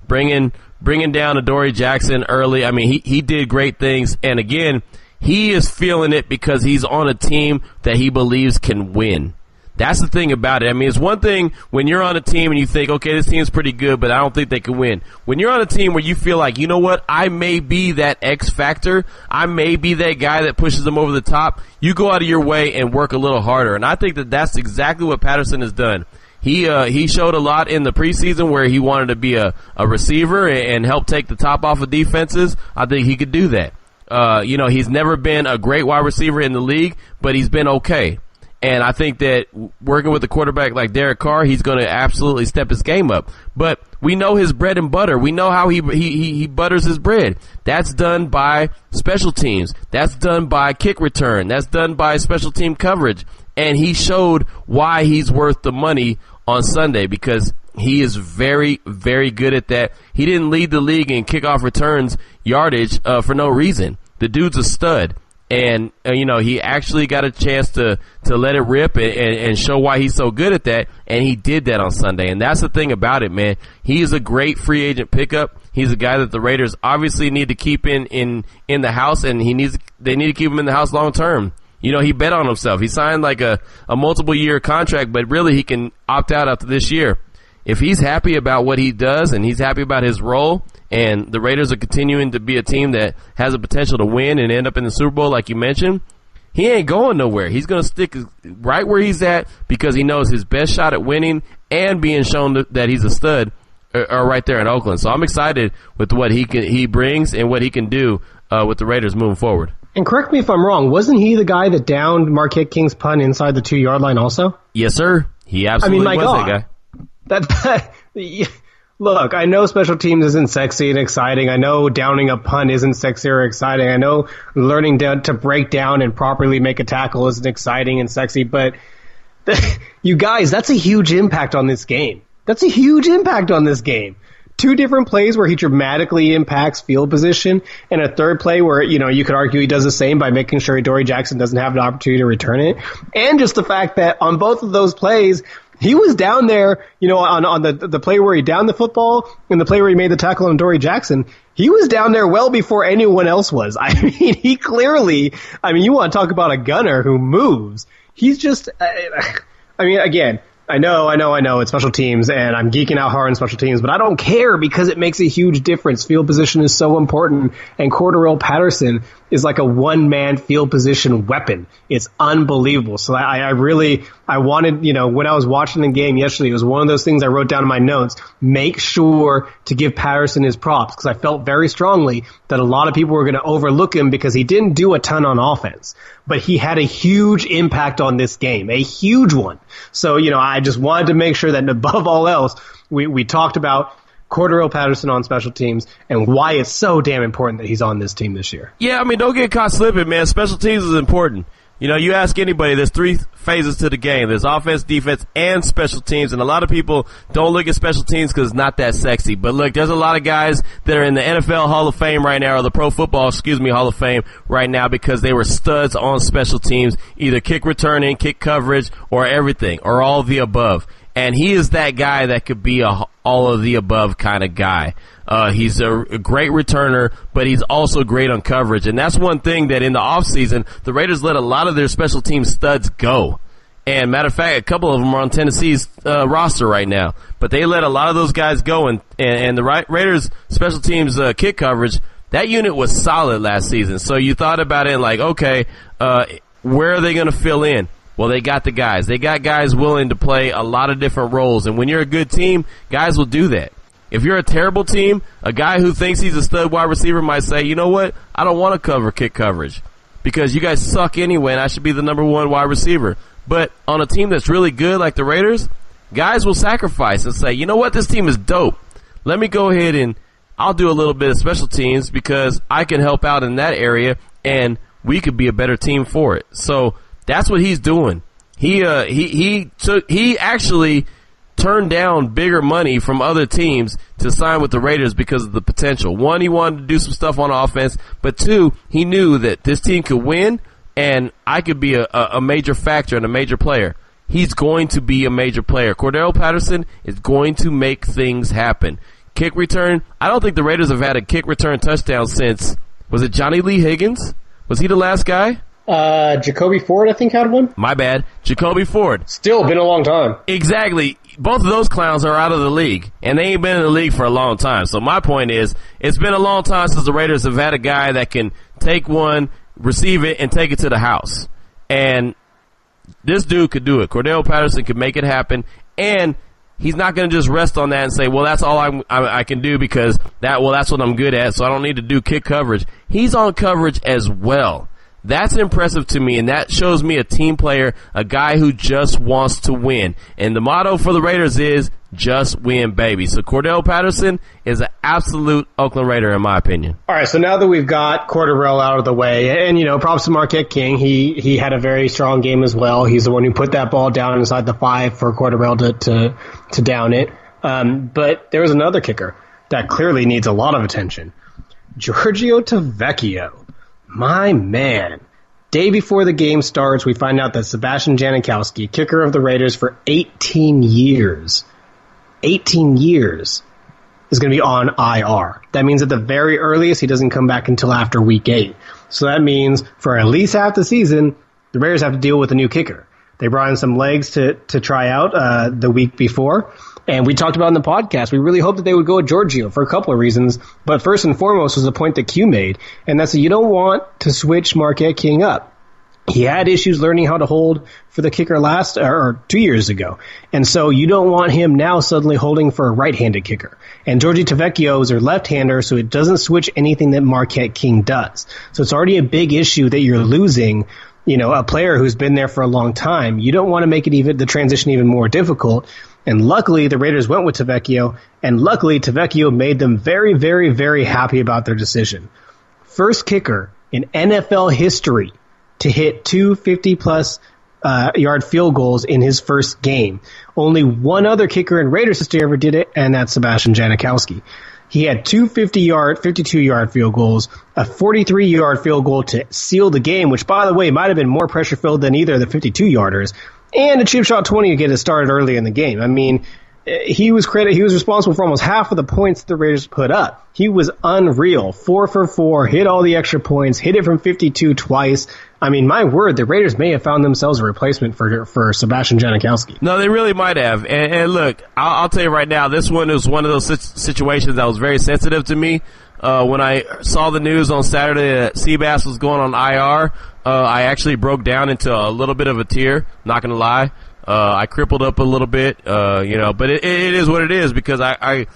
bringing down Adoree Jackson early. I mean, he did great things. And again, he is feeling it because he's on a team that he believes can win. That's the thing about it. I mean, it's one thing when you're on a team and you think, okay, this team's pretty good, but I don't think they can win. When you're on a team where you feel like, you know what, I may be that X factor, I may be that guy that pushes them over the top, you go out of your way and work a little harder. And I think that that's exactly what Patterson has done. He showed a lot in the preseason where he wanted to be a receiver and help take the top off of defenses. I think he could do that. He's never been a great wide receiver in the league, but he's been okay. And I think that working with a quarterback like Derek Carr, he's going to absolutely step his game up. But we know his bread and butter. We know how he butters his bread. That's done by special teams. That's done by kick return. That's done by special team coverage. And he showed why he's worth the money on Sunday because he is very, very good at that. He didn't lead the league in kickoff returns yardage for no reason. The dude's a stud. And, he actually got a chance to let it rip and show why he's so good at that. And he did that on Sunday. And that's the thing about it, man. He is a great free agent pickup. He's a guy that the Raiders obviously need to keep in the house, and they need to keep him in the house long term. He bet on himself. He signed like a multiple year contract, but really he can opt out after this year. If he's happy about what he does and he's happy about his role, and the Raiders are continuing to be a team that has a potential to win and end up in the Super Bowl like you mentioned, he ain't going nowhere. He's going to stick right where he's at because he knows his best shot at winning and being shown that he's a stud are right there in Oakland. So I'm excited with what he brings and what he can do with the Raiders moving forward. And correct me if I'm wrong, wasn't he the guy that downed Marquette King's punt inside the 2-yard line also? Yes, sir. He absolutely was that guy. Look, I know special teams isn't sexy and exciting. I know downing a punt isn't sexy or exciting. I know learning to break down and properly make a tackle isn't exciting and sexy. But you guys, that's a huge impact on this game. That's a huge impact on this game. 2 different plays where he dramatically impacts field position, and a third play where, you could argue he does the same by making sure Adoree Jackson doesn't have an opportunity to return it. And just the fact that on both of those plays, he was down there, on the play where he downed the football and the play where he made the tackle on Adoree Jackson. He was down there well before anyone else was. I mean, he clearly, you want to talk about a gunner who moves. He's just, again, I know it's special teams, and I'm geeking out hard on special teams, but I don't care because it makes a huge difference. Field position is so important, and Cordarrelle Patterson is like a one-man field position weapon. It's unbelievable. So I wanted, when I was watching the game yesterday, it was one of those things I wrote down in my notes. Make sure to give Patterson his props, because I felt very strongly that a lot of people were going to overlook him because he didn't do a ton on offense. But he had a huge impact on this game, a huge one. So, I just wanted to make sure that above all else, we talked about Cordarrelle Patterson on special teams and why it's so damn important that he's on this team this year. Yeah, don't get caught slipping, man. Special teams is important. You ask anybody, there's 3 phases to the game. There's offense, defense, and special teams. And a lot of people don't look at special teams because it's not that sexy. But look, there's a lot of guys that are in the NFL Hall of Fame right now, or the Pro Football, Hall of Fame right now, because they were studs on special teams, either kick returning, kick coverage, or everything, or all of the above. And he is that guy that could be a all of the above kind of guy. He's a great returner, but he's also great on coverage. And that's one thing that in the offseason, the Raiders let a lot of their special team studs go. And matter of fact, a couple of them are on Tennessee's roster right now. But they let a lot of those guys go, and the Raiders special teams kick coverage, that unit was solid last season. So you thought about it and like, okay, where are they going to fill in? Well, they got the guys. They got guys willing to play a lot of different roles. And when you're a good team, guys will do that. If you're a terrible team, a guy who thinks he's a stud wide receiver might say, you know what, I don't want to cover kick coverage. because you guys suck anyway, and I should be the number one wide receiver. But on a team that's really good like the Raiders, guys will sacrifice and say, you know what, this team is dope. Let me go ahead and I'll do a little bit of special teams because I can help out in that area, and we could be a better team for it. So that's what he's doing. He actually turned down bigger money from other teams to sign with the Raiders because of the potential. One, he wanted to do some stuff on offense, but two, he knew that this team could win and I could be a major factor and a major player. He's going to be a major player. Cordell Patterson is going to make things happen. Kick return, I don't think the Raiders have had a kick return touchdown since, was it Johnny Lee Higgins? Was he the last guy? Jacoby Ford, I think, had one. My bad. Jacoby Ford. Still been a long time. Exactly. Both of those clowns are out of the league, and they ain't been in the league for a long time. So my point is, it's been a long time since the Raiders have had a guy that can take one, receive it, and take it to the house. And this dude could do it. Cordell Patterson could make it happen, and he's not going to just rest on that and say, well, that's all I can do because that's what I'm good at, so I don't need to do kick coverage. He's on coverage as well. That's impressive to me, and that shows me a team player, a guy who just wants to win. And the motto for the Raiders is, just win, baby. So Cordell Patterson is an absolute Oakland Raider, in my opinion. All right, so now that we've got Cordarrelle out of the way, and, props to Marquette King. He had a very strong game as well. He's the one who put that ball down inside the 5 for Cordarrelle to down it. But there was another kicker that clearly needs a lot of attention. Giorgio Tavecchio. My man. Day before the game starts, we find out that Sebastian Janikowski, kicker of the Raiders for 18 years, is going to be on IR. That means at the very earliest, he doesn't come back until after week 8. So that means for at least half the season, the Raiders have to deal with a new kicker. They brought in some legs to try out the week before. And we talked about in the podcast, we really hoped that they would go with Giorgio for a couple of reasons. But first and foremost was the point that Q made, and that's that you don't want to switch Marquette King up. He had issues learning how to hold for the kicker last or 2 years ago. And so you don't want him now suddenly holding for a right-handed kicker. And Giorgio Tavecchio is a left-hander, so it doesn't switch anything that Marquette King does. So it's already a big issue that you're losing, a player who's been there for a long time. You don't want to make it the transition even more difficult. And luckily, the Raiders went with Tavecchio, and luckily, Tavecchio made them very, very, very happy about their decision. First kicker in NFL history to hit 2 50-plus yard field goals in his first game. Only one other kicker in Raiders history ever did it, and that's Sebastian Janikowski. He had 2 52-yard field goals, a 43-yard field goal to seal the game, which, by the way, might have been more pressure-filled than either of the 52-yarders, and a chip shot 20 to get it started early in the game. I mean, he was responsible for almost half of the points the Raiders put up. He was unreal. 4 for 4, hit all the extra points, hit it from 52 twice. I mean, my word, the Raiders may have found themselves a replacement for Sebastian Janikowski. No, they really might have. And look, I'll tell you right now, this one is one of those situations that was very sensitive to me. When I saw the news on Saturday that Seabass was going on IR, I actually broke down into a little bit of a tear, not going to lie. I crippled up a little bit, but it is what it is because I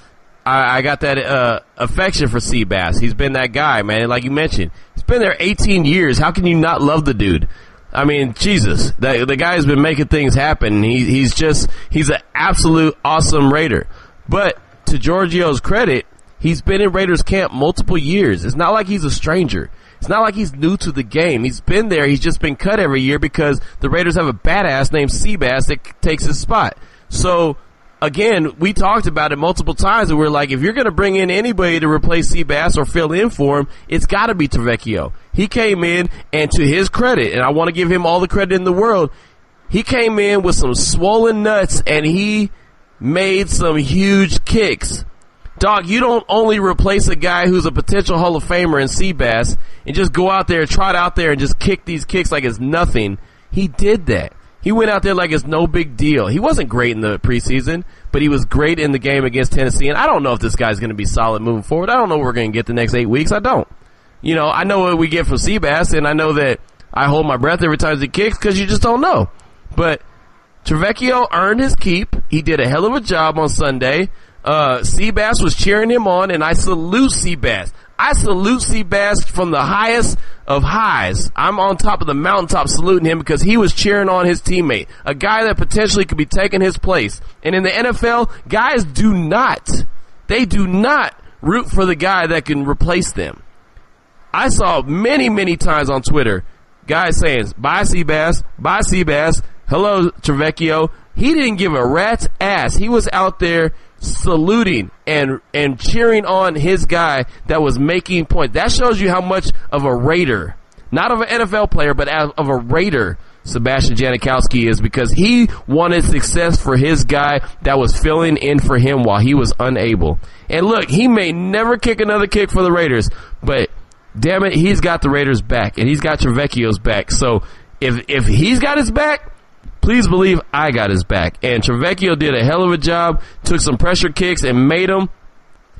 got that affection for Seabass. He's been that guy, man. Like you mentioned, he's been there 18 years. How can you not love the dude? I mean, Jesus, the guy's been making things happen. He's an absolute awesome Raider. But to Giorgio's credit, he's been in Raiders camp multiple years. It's not like he's a stranger. It's not like he's new to the game. He's been there. He's just been cut every year because the Raiders have a badass named Seabass that takes his spot. So, again, we talked about it multiple times, and we're like, if you're going to bring in anybody to replace Seabass or fill in for him, it's got to be Tavecchio. He came in, and to his credit, and I want to give him all the credit in the world, he came in with some swollen nuts, and he made some huge kicks. Dog, you don't only replace a guy who's a potential Hall of Famer in Seabass and just go out there, trot out there, and just kick these kicks like it's nothing. He did that. He went out there like it's no big deal. He wasn't great in the preseason, but he was great in the game against Tennessee. And I don't know if this guy's going to be solid moving forward. I don't know what we're going to get the next 8 weeks. I don't. I know what we get from Seabass, and I know that I hold my breath every time he kicks because you just don't know. But Tavecchio earned his keep. He did a hell of a job on Sunday. Seabass was cheering him on, and I salute Seabass. I salute Seabass from the highest of highs. I'm on top of the mountaintop saluting him because he was cheering on his teammate, a guy that potentially could be taking his place. And in the NFL, guys do not root for the guy that can replace them. I saw many, many times on Twitter guys saying, bye Seabass, hello Tavecchio. He didn't give a rat's ass. He was out there saluting and cheering on his guy that was making points. That shows you how much of a Raider, not of an NFL player, but of a Raider Sebastian Janikowski is, because he wanted success for his guy that was filling in for him while he was unable. And look, he may never kick another kick for the Raiders, but damn it, he's got the Raiders back, and he's got Tavecchio's back. So if he's got his back, please believe I got his back. And Tavecchio did a hell of a job, took some pressure kicks and made them.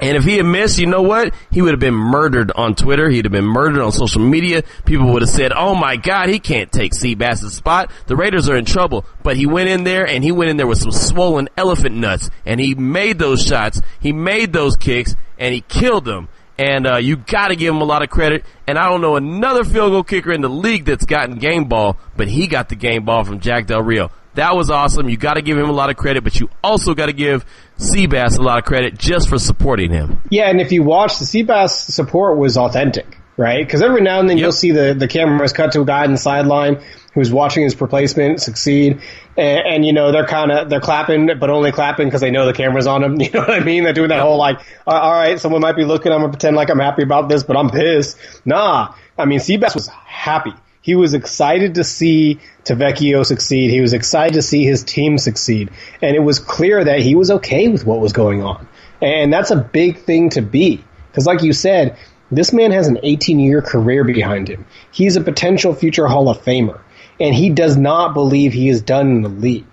And if he had missed, you know what? He would have been murdered on Twitter. He'd have been murdered on social media. People would have said, oh my God, he can't take Seabass's spot. The Raiders are in trouble. But he went in there, and he went in there with some swollen elephant nuts. And he made those shots. He made those kicks, and he killed them. And you got to give him a lot of credit. And I don't know another field goal kicker in the league that's gotten game ball, but he got the game ball from Jack Del Rio. That was awesome. You got to give him a lot of credit, but you also got to give Seabass a lot of credit just for supporting him. Yeah, and if you watch, the Seabass support was authentic, right? Because every now and then you'll see the cameras cut to a guy on the sideline who's watching his replacement succeed, and you know, they're clapping, but only clapping because they know the camera's on them. You know what I mean? They're doing that whole like, all right, someone might be looking, I'm gonna pretend like I'm happy about this, but I'm pissed. Nah, I mean, Seabass was happy. He was excited to see Tavecchio succeed. He was excited to see his team succeed, and it was clear that he was okay with what was going on, and that's a big thing to be, because like you said, this man has an 18-year career behind him. He's a potential future Hall of Famer, and he does not believe he is done in the league.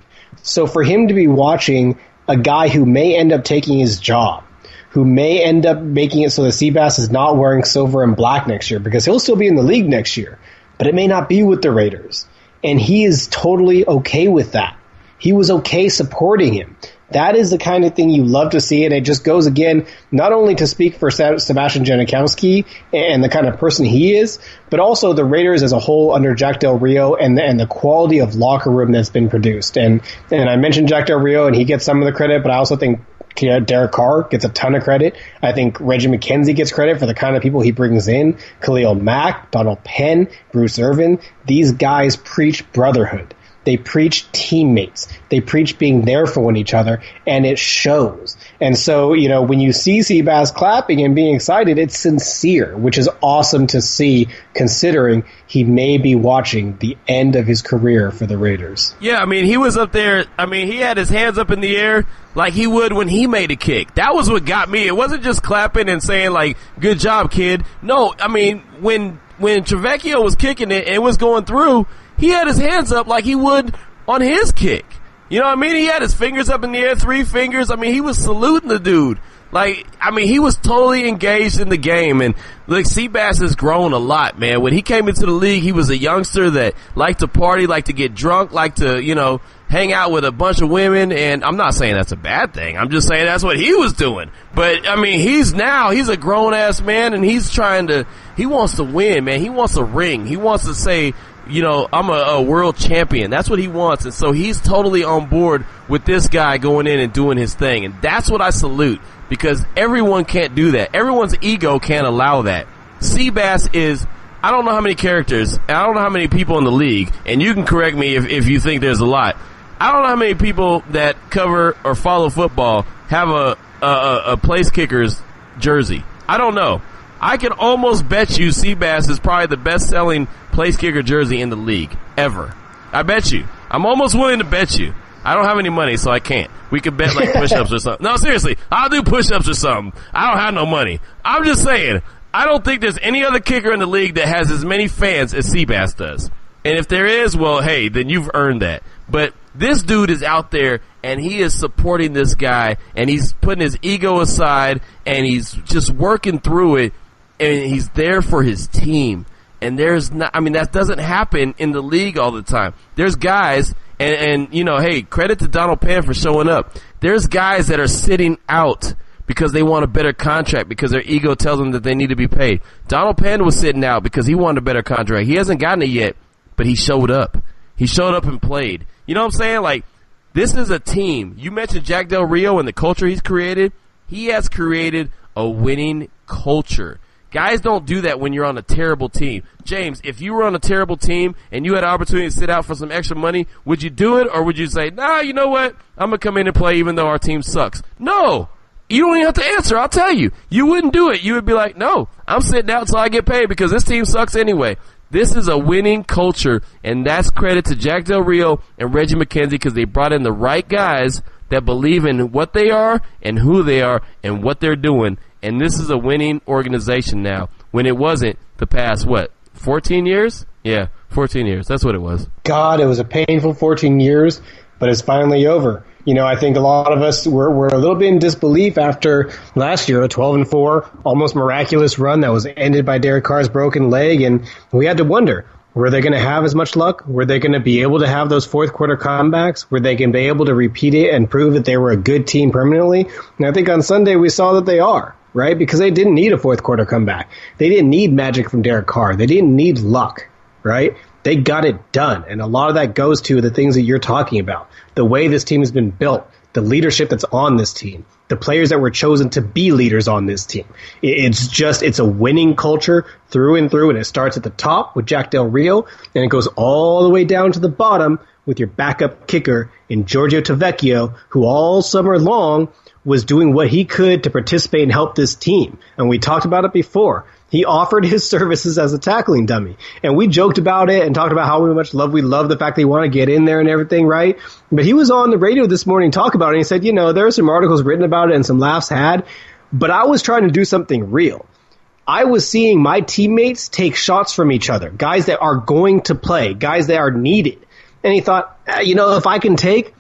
So for him to be watching a guy who may end up taking his job, who may end up making it so that Seabass is not wearing silver and black next year, because he'll still be in the league next year, but it may not be with the Raiders. And he is totally okay with that. He was okay supporting him. That is the kind of thing you love to see, and it just goes, again, not only to speak for Sebastian Janikowski and the kind of person he is, but also the Raiders as a whole under Jack Del Rio and the quality of locker room that's been produced. And I mentioned Jack Del Rio, and he gets some of the credit, but I also think Derek Carr gets a ton of credit. I think Reggie McKenzie gets credit for the kind of people he brings in. Khalil Mack, Donald Penn, Bruce Irvin. These guys preach brotherhood. They preach teammates. They preach being there for one each other, and it shows. And so, you know, when you see Seabass clapping and being excited, it's sincere, which is awesome to see, considering he may be watching the end of his career for the Raiders. Yeah, I mean, he was up there. I mean, he had his hands up in the air like he would when he made a kick. That was what got me. It wasn't just clapping and saying, like, good job, kid. No, I mean, when Tavecchio was kicking it and it was going through, he had his hands up like he would on his kick. You know what I mean? He had his fingers up in the air, 3 fingers. I mean, he was saluting the dude. Like, I mean, he was totally engaged in the game. And, look, Seabass has grown a lot, man. When he came into the league, he was a youngster that liked to party, liked to get drunk, liked to, you know, hang out with a bunch of women. And I'm not saying that's a bad thing. I'm just saying that's what he was doing. But, I mean, he's a grown-ass man, and he wants to win, man. He wants a ring. He wants to say, you know, I'm a world champion. That's what he wants. And so he's totally on board with this guy going in and doing his thing. And that's what I salute, because everyone can't do that. Everyone's ego can't allow that. Seabass is, I don't know how many characters, and I don't know how many people in the league, and you can correct me if you think there's a lot. I don't know how many people that cover or follow football have a place kicker's jersey. I don't know. I can almost bet you Seabass is probably the best-selling place kicker jersey in the league ever. I bet you. I'm almost willing to bet you. I don't have any money, so I can't. We could bet like push-ups or something. No, seriously, I'll do push-ups or something. I don't have no money. I'm just saying, I don't think there's any other kicker in the league that has as many fans as Seabass does. And if there is, well, hey, then you've earned that. But this dude is out there, and he is supporting this guy, and he's putting his ego aside, and he's just working through it, and he's there for his team. And there's not, I mean, that doesn't happen in the league all the time. There's guys, and you know, hey, credit to Donald Penn for showing up. There's guys that are sitting out because they want a better contract, because their ego tells them that they need to be paid. Donald Penn was sitting out because he wanted a better contract. He hasn't gotten it yet, but he showed up. He showed up and played. You know what I'm saying? Like, this is a team. You mentioned Jack Del Rio and the culture he's created. He has created a winning culture. Guys don't do that when you're on a terrible team. James, if you were on a terrible team and you had an opportunity to sit out for some extra money, would you do it, or would you say, nah, you know what? I'm going to come in and play even though our team sucks? No. You don't even have to answer. I'll tell you. You wouldn't do it. You would be like, no, I'm sitting out until I get paid because this team sucks anyway. This is a winning culture, and that's credit to Jack Del Rio and Reggie McKenzie because they brought in the right guys that believe in what they are and who they are and what they're doing. And this is a winning organization now when it wasn't the past, 14 years? Yeah, 14 years. That's what it was. God, it was a painful 14 years, but it's finally over. You know, I think a lot of us were a little bit in disbelief after last year, a 12-4, almost miraculous run that was ended by Derek Carr's broken leg, and we had to wonder, were they going to have as much luck? Were they going to be able to have those fourth quarter comebacks? Were they going to be able to repeat it and prove that they were a good team permanently? And I think on Sunday we saw that they are, right? Because they didn't need a fourth quarter comeback. They didn't need magic from Derek Carr. They didn't need luck, right? They got it done. And a lot of that goes to the things that you're talking about. The way this team has been built, the leadership that's on this team, the players that were chosen to be leaders on this team. It's a winning culture through and through, and it starts at the top with Jack Del Rio, and it goes all the way down to the bottom with your backup kicker in Giorgio Tavecchio, who all summer long was doing what he could to participate and help this team. And we talked about it before. He offered his services as a tackling dummy. And we joked about it and talked about how much we love the fact that he want to get in there and everything, right? But he was on the radio this morning talking about it, and he said, you know, there are some articles written about it and some laughs had, but I was trying to do something real. I was seeing my teammates take shots from each other, guys that are going to play, guys that are needed. And he thought, you know, if I can take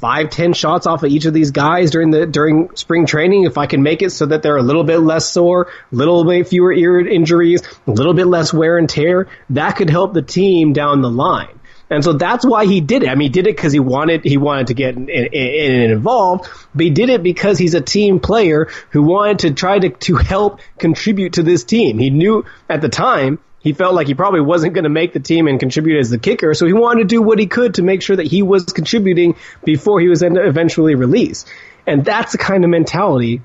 5-10 shots off of each of these guys during spring training, if I can make it so that they're a little bit less sore, a little bit fewer ear injuries, a little bit less wear and tear, that could help the team down the line. And so that's why he did it. I mean, he did it because he wanted to get involved, but he did it because he's a team player who wanted to try to help contribute to this team. He knew at the time he felt like he probably wasn't going to make the team and contribute as the kicker, so he wanted to do what he could to make sure that he was contributing before he was eventually released. And that's the kind of mentality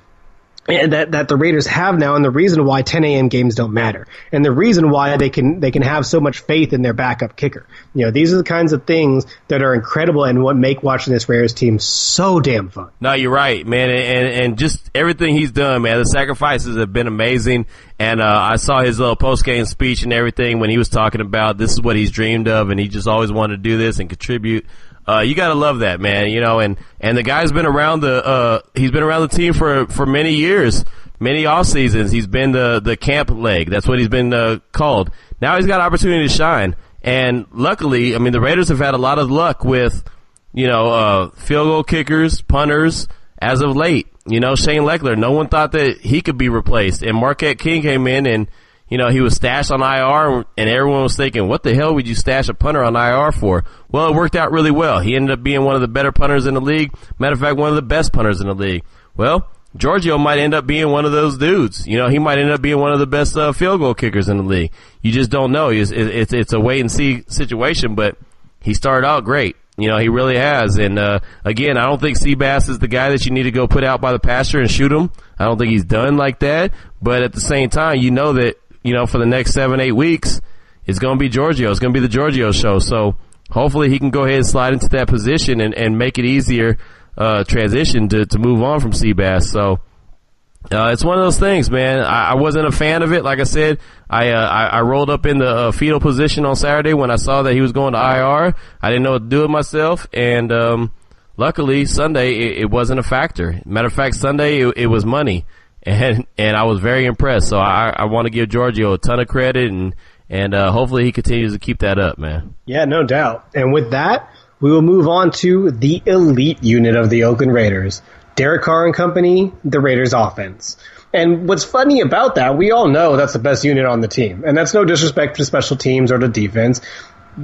that the Raiders have now, and the reason why 10 a.m. games don't matter, and the reason why they can have so much faith in their backup kicker. You know, these are the kinds of things that are incredible and what make watching this Raiders team so damn fun. No, you're right, man, and just everything he's done, man. The sacrifices have been amazing, and I saw his little post-game speech and everything when he was talking about this is what he's dreamed of, and he just always wanted to do this and contribute. You gotta love that, man, you know, and the guy's been around he's been around the team for many years, many off seasons. He's been the camp leg. That's what he's been called. Now he's got opportunity to shine. And luckily, I mean, the Raiders have had a lot of luck with, you know, field goal kickers, punters as of late. You know, Shane Leckler, no one thought that he could be replaced. And Marquette King came in and, you know, he was stashed on IR, and everyone was thinking, what the hell would you stash a punter on IR for? Well, it worked out really well. He ended up being one of the better punters in the league. Matter of fact, one of the best punters in the league. Well, Giorgio might end up being one of those dudes. You know, he might end up being one of the best field goal kickers in the league. You just don't know. It's a wait-and-see situation, but he started out great. You know, he really has. And, again, I don't think Seabass is the guy that you need to go put out by the pasture and shoot him. I don't think he's done like that. But at the same time, you know that, you know, for the next 7-8 weeks, it's going to be Giorgio. It's going to be the Giorgio show. So hopefully he can go ahead and slide into that position and make it easier transition to move on from Seabass. So it's one of those things, man. I wasn't a fan of it. Like I said, I rolled up in the fetal position on Saturday when I saw that he was going to IR. I didn't know what to do with myself. And luckily, Sunday, it wasn't a factor. Matter of fact, Sunday, it was money. And I was very impressed. So I want to give Giorgio a ton of credit, and hopefully he continues to keep that up, man. Yeah, no doubt. And with that, we will move on to the elite unit of the Oakland Raiders, Derek Carr and company, the Raiders offense. And what's funny about that, we all know that's the best unit on the team. And that's no disrespect to special teams or to defense.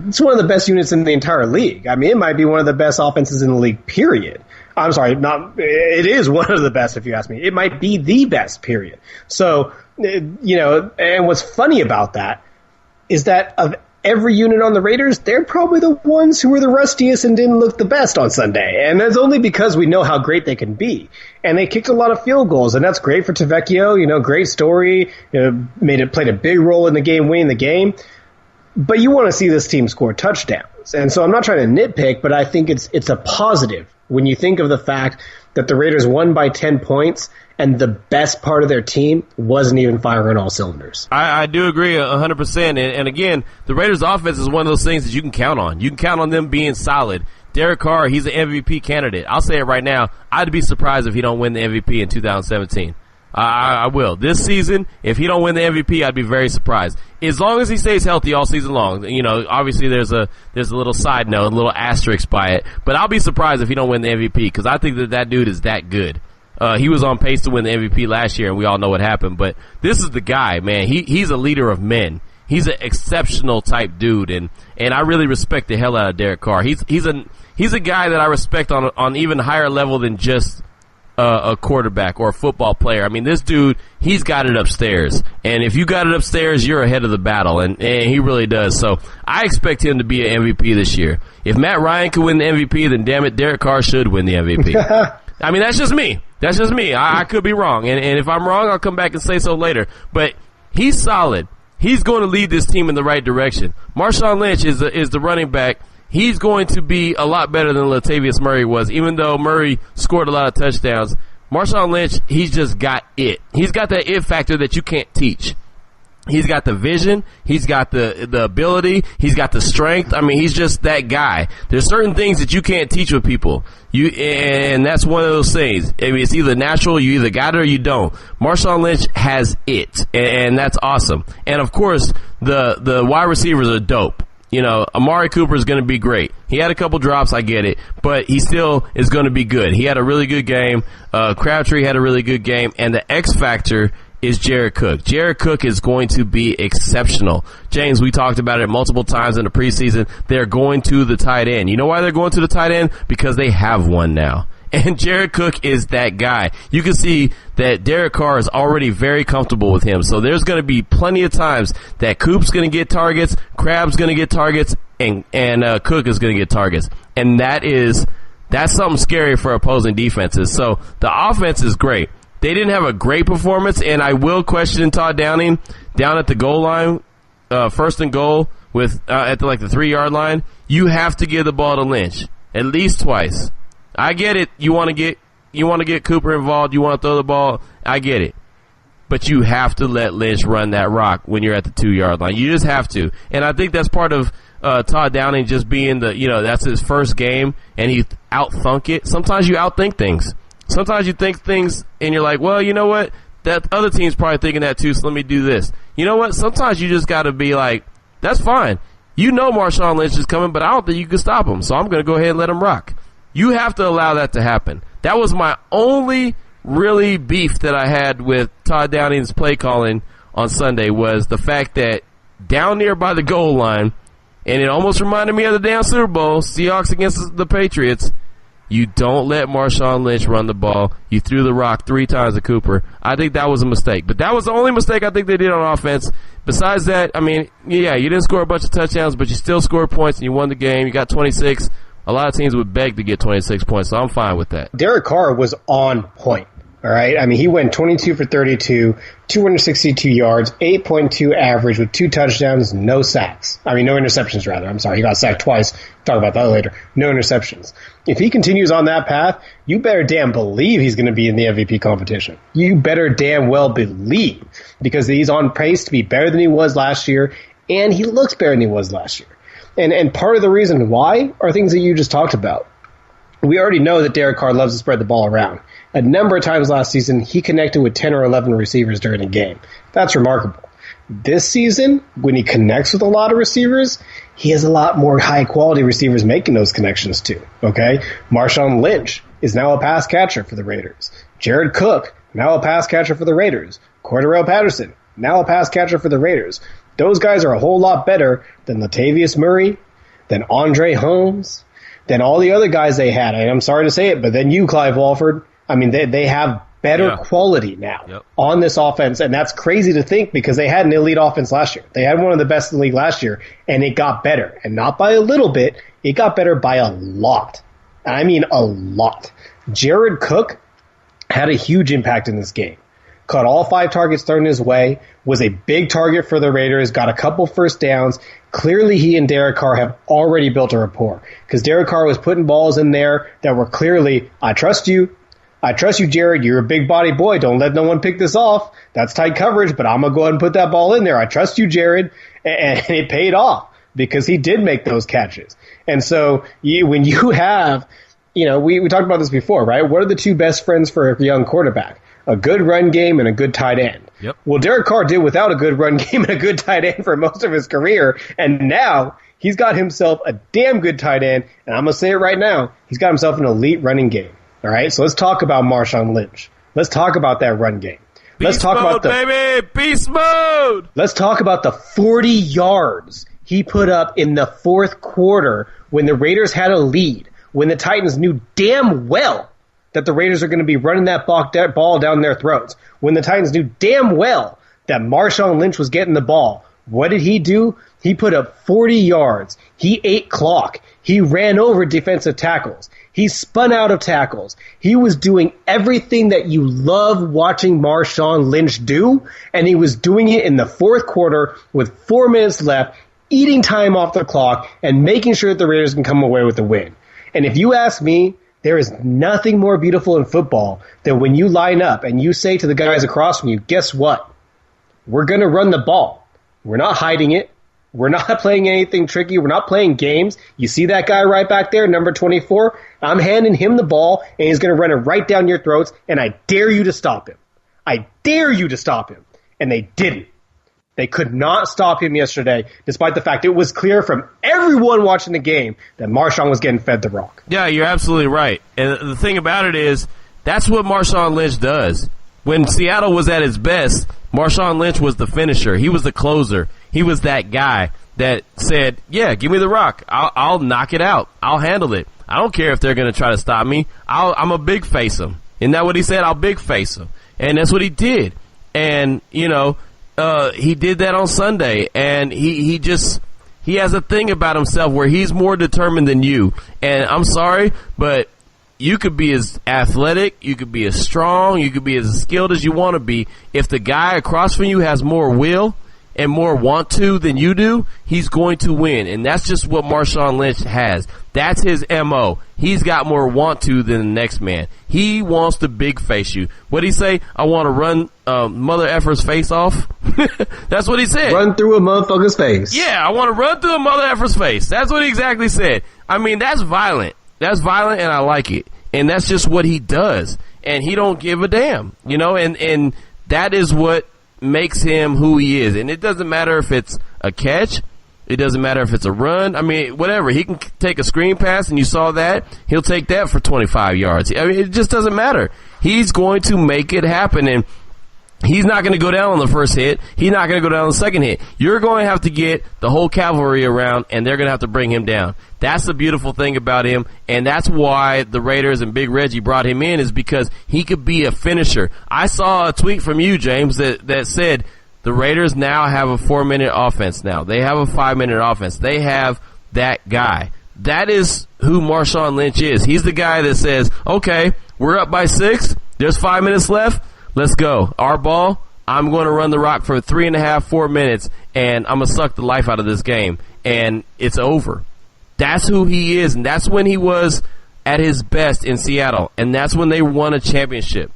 It's one of the best units in the entire league. I mean, it might be one of the best offenses in the league, period. I'm sorry, it is one of the best, if you ask me. It might be the best, period. So, and what's funny about that is that of every unit on the Raiders, they're probably the ones who were the rustiest and didn't look the best on Sunday. And that's only because we know how great they can be. And they kicked a lot of field goals, and that's great for Tavecchio. Great story. Played a big role in the game, winning the game. But you want to see this team score touchdowns. And so I'm not trying to nitpick, but I think it's a positive when you think of the fact that the Raiders won by 10 points and the best part of their team wasn't even firing on all cylinders. I do agree 100%. And again, the Raiders offense is one of those things that you can count on. You can count on them being solid. Derek Carr, he's an MVP candidate. I'll say it right now. I'd be surprised if he don't win the MVP in 2017. I will. This season, if he don't win the MVP, I'd be very surprised. As long as he stays healthy all season long. Obviously there's a little side note, a little asterisk by it. But I'll be surprised if he don't win the MVP because I think that dude is that good. He was on pace to win the MVP last year, and we all know what happened. But this is the guy, man. He's a leader of men. He's an exceptional type dude, and I really respect the hell out of Derek Carr. He's a guy that I respect on even higher level than just a quarterback or a football player. I mean, this dude, he's got it upstairs. And if you got it upstairs, you're ahead of the battle. And he really does. So I expect him to be an MVP this year. If Matt Ryan could win the MVP, then damn it, Derek Carr should win the MVP. I mean, that's just me. That's just me. I could be wrong. And if I'm wrong, I'll come back and say so later. But he's solid. He's going to lead this team in the right direction. Marshawn Lynch is the running back. He's going to be a lot better than Latavius Murray was, even though Murray scored a lot of touchdowns. Marshawn Lynch, he's just got it. He's got that it factor that you can't teach. He's got the vision. He's got the ability. He's got the strength. I mean, he's just that guy. There's certain things that you can't teach with people. And that's one of those things. I mean, it's either natural, you either got it or you don't. Marshawn Lynch has it, and that's awesome. And of course, the wide receivers are dope. Amari Cooper is going to be great. He had a couple drops, I get it, but he still is going to be good. He had a really good game. Crabtree had a really good game, and the X factor is Jared Cook. Jared Cook is going to be exceptional. James, we talked about it multiple times in the preseason. They're going to the tight end. You know why they're going to the tight end? Because they have one now. And Jared Cook is that guy. You can see that Derek Carr is already very comfortable with him. So there's going to be plenty of times that Coop's going to get targets, Crab's going to get targets, and Cook is going to get targets. And that's something scary for opposing defenses. So the offense is great. They didn't have a great performance, and I will question Todd Downing down at the goal line, first and goal with at the 3-yard line. You have to give the ball to Lynch at least twice. I get it. You want to get Cooper involved. You want to throw the ball. I get it. But you have to let Lynch run that rock when you're at the 2-yard line. You just have to. And I think that's part of Todd Downing just being that's his first game and he outthunk it. Sometimes you outthink things. Sometimes you think things and you're like, well, you know what? That other team's probably thinking that too, so let me do this. You know what? Sometimes you just got to be like, that's fine. You know Marshawn Lynch is coming, but I don't think you can stop him, so I'm going to go ahead and let him rock. You have to allow that to happen. That was my only really beef that I had with Todd Downing's play calling on Sunday was the fact that down near by the goal line, and it almost reminded me of the damn Super Bowl, Seahawks against the Patriots, you don't let Marshawn Lynch run the ball. You threw the rock 3 times to Cooper. I think that was a mistake. But that was the only mistake I think they did on offense. Besides that, I mean, yeah, you didn't score a bunch of touchdowns, but you still scored points and you won the game. You got 26. A lot of teams would beg to get 26 points, so I'm fine with that. Derek Carr was on point, all right? I mean, he went 22 for 32, 262 yards, 8.2 average with 2 touchdowns, no sacks. I mean, no interceptions, rather. I'm sorry, he got sacked twice. Talk about that later. No interceptions. If he continues on that path, you better damn believe he's going to be in the MVP competition. You better damn well believe, because he's on pace to be better than he was last year, and he looks better than he was last year. And part of the reason why are things that you just talked about. We already know that Derek Carr loves to spread the ball around. A number of times last season, he connected with 10 or 11 receivers during a game. That's remarkable. This season, when he connects with a lot of receivers, he has a lot more high-quality receivers making those connections too. Okay? Marshawn Lynch is now a pass catcher for the Raiders. Jared Cook, now a pass catcher for the Raiders. Cordarrelle Patterson, now a pass catcher for the Raiders. Those guys are a whole lot better than Latavius Murray, than Andre Holmes, than all the other guys they had. And I'm sorry to say it, but then you, Clive Walford, I mean, they have better quality now on this offense, and that's crazy to think because they had an elite offense last year. They had one of the best in the league last year, and it got better. And not by a little bit, it got better by a lot. I mean a lot. Jared Cook had a huge impact in this game. Caught all 5 targets thrown his way, was a big target for the Raiders, got a couple first downs. Clearly he and Derek Carr have already built a rapport because Derek Carr was putting balls in there that were clearly, I trust you, Jared. You're a big body boy. Don't let no one pick this off. That's tight coverage, but I'm going to go ahead and put that ball in there. I trust you, Jared. And it paid off because he did make those catches. And so when you have, we talked about this before, right? What are the 2 best friends for a young quarterback? A good run game and a good tight end. Yep. Well, Derek Carr did without a good run game and a good tight end for most of his career. And now he's got himself a damn good tight end. And I'm going to say it right now. He's got himself an elite running game. All right, so let's talk about Marshawn Lynch. Let's talk about that run game. Let's talk about beast mode. Let's talk about the 40 yards he put up in the fourth quarter when the Raiders had a lead, when the Titans knew damn well that the Raiders are going to be running that ball down their throats, when the Titans knew damn well that Marshawn Lynch was getting the ball. What did he do? He put up 40 yards. He ate clock. He ran over defensive tackles. He spun out of tackles. He was doing everything that you love watching Marshawn Lynch do, and he was doing it in the fourth quarter with 4 minutes left, eating time off the clock, and making sure that the Raiders can come away with the win. And if you ask me, there is nothing more beautiful in football than when you line up and you say to the guys across from you, guess what? We're going to run the ball. We're not hiding it. We're not playing anything tricky. We're not playing games. You see that guy right back there, number 24? I'm handing him the ball, and he's going to run it right down your throats, and I dare you to stop him. I dare you to stop him. And they didn't. They could not stop him yesterday, despite the fact it was clear from everyone watching the game that Marshawn was getting fed the rock. Yeah, you're absolutely right. And the thing about it is, that's what Marshawn Lynch does. When Seattle was at its best, Marshawn Lynch was the finisher. He was the closer. He was that guy that said, yeah, give me the rock. I'll knock it out. I'll handle it. I don't care if they're going to try to stop me. I'm a big face him. Isn't that what he said? I'll big face him. And that's what he did. And, he did that on Sunday. And he has a thing about himself where he's more determined than you. And I'm sorry, but you could be as athletic, you could be as strong, you could be as skilled as you want to be. If the guy across from you has more will and more want to than you do, he's going to win. And that's just what Marshawn Lynch has. That's his MO. He's got more want to than the next man. He wants to big face you. What'd he say? I want to run mother effer's face off. That's what he said. Run through a motherfucker's face. Yeah, I want to run through a mother effer's face. That's what he exactly said. I mean, that's violent. That's violent, and I like it. And that's just what he does. And he don't give a damn, and that is what makes him who he is. And it doesn't matter if it's a catch. It doesn't matter if it's a run. I mean, whatever. He can take a screen pass, and you saw that. He'll take that for 25 yards. I mean, it just doesn't matter. He's going to make it happen, and he's not going to go down on the first hit. He's not going to go down on the second hit. You're going to have to get the whole cavalry around, and they're going to have to bring him down. That's the beautiful thing about him, and that's why the Raiders and Big Reggie brought him in, is because he could be a finisher. I saw a tweet from you, James, that said the Raiders now have a 4-minute offense now. They have a 5-minute offense. They have that guy. That is who Marshawn Lynch is. He's the guy that says, okay, we're up by 6. There's 5 minutes left. Let's go. Our ball, I'm going to run the rock for 3.5, 4 minutes, and I'm going to suck the life out of this game, and it's over. That's who he is, and that's when he was at his best in Seattle, and that's when they won a championship.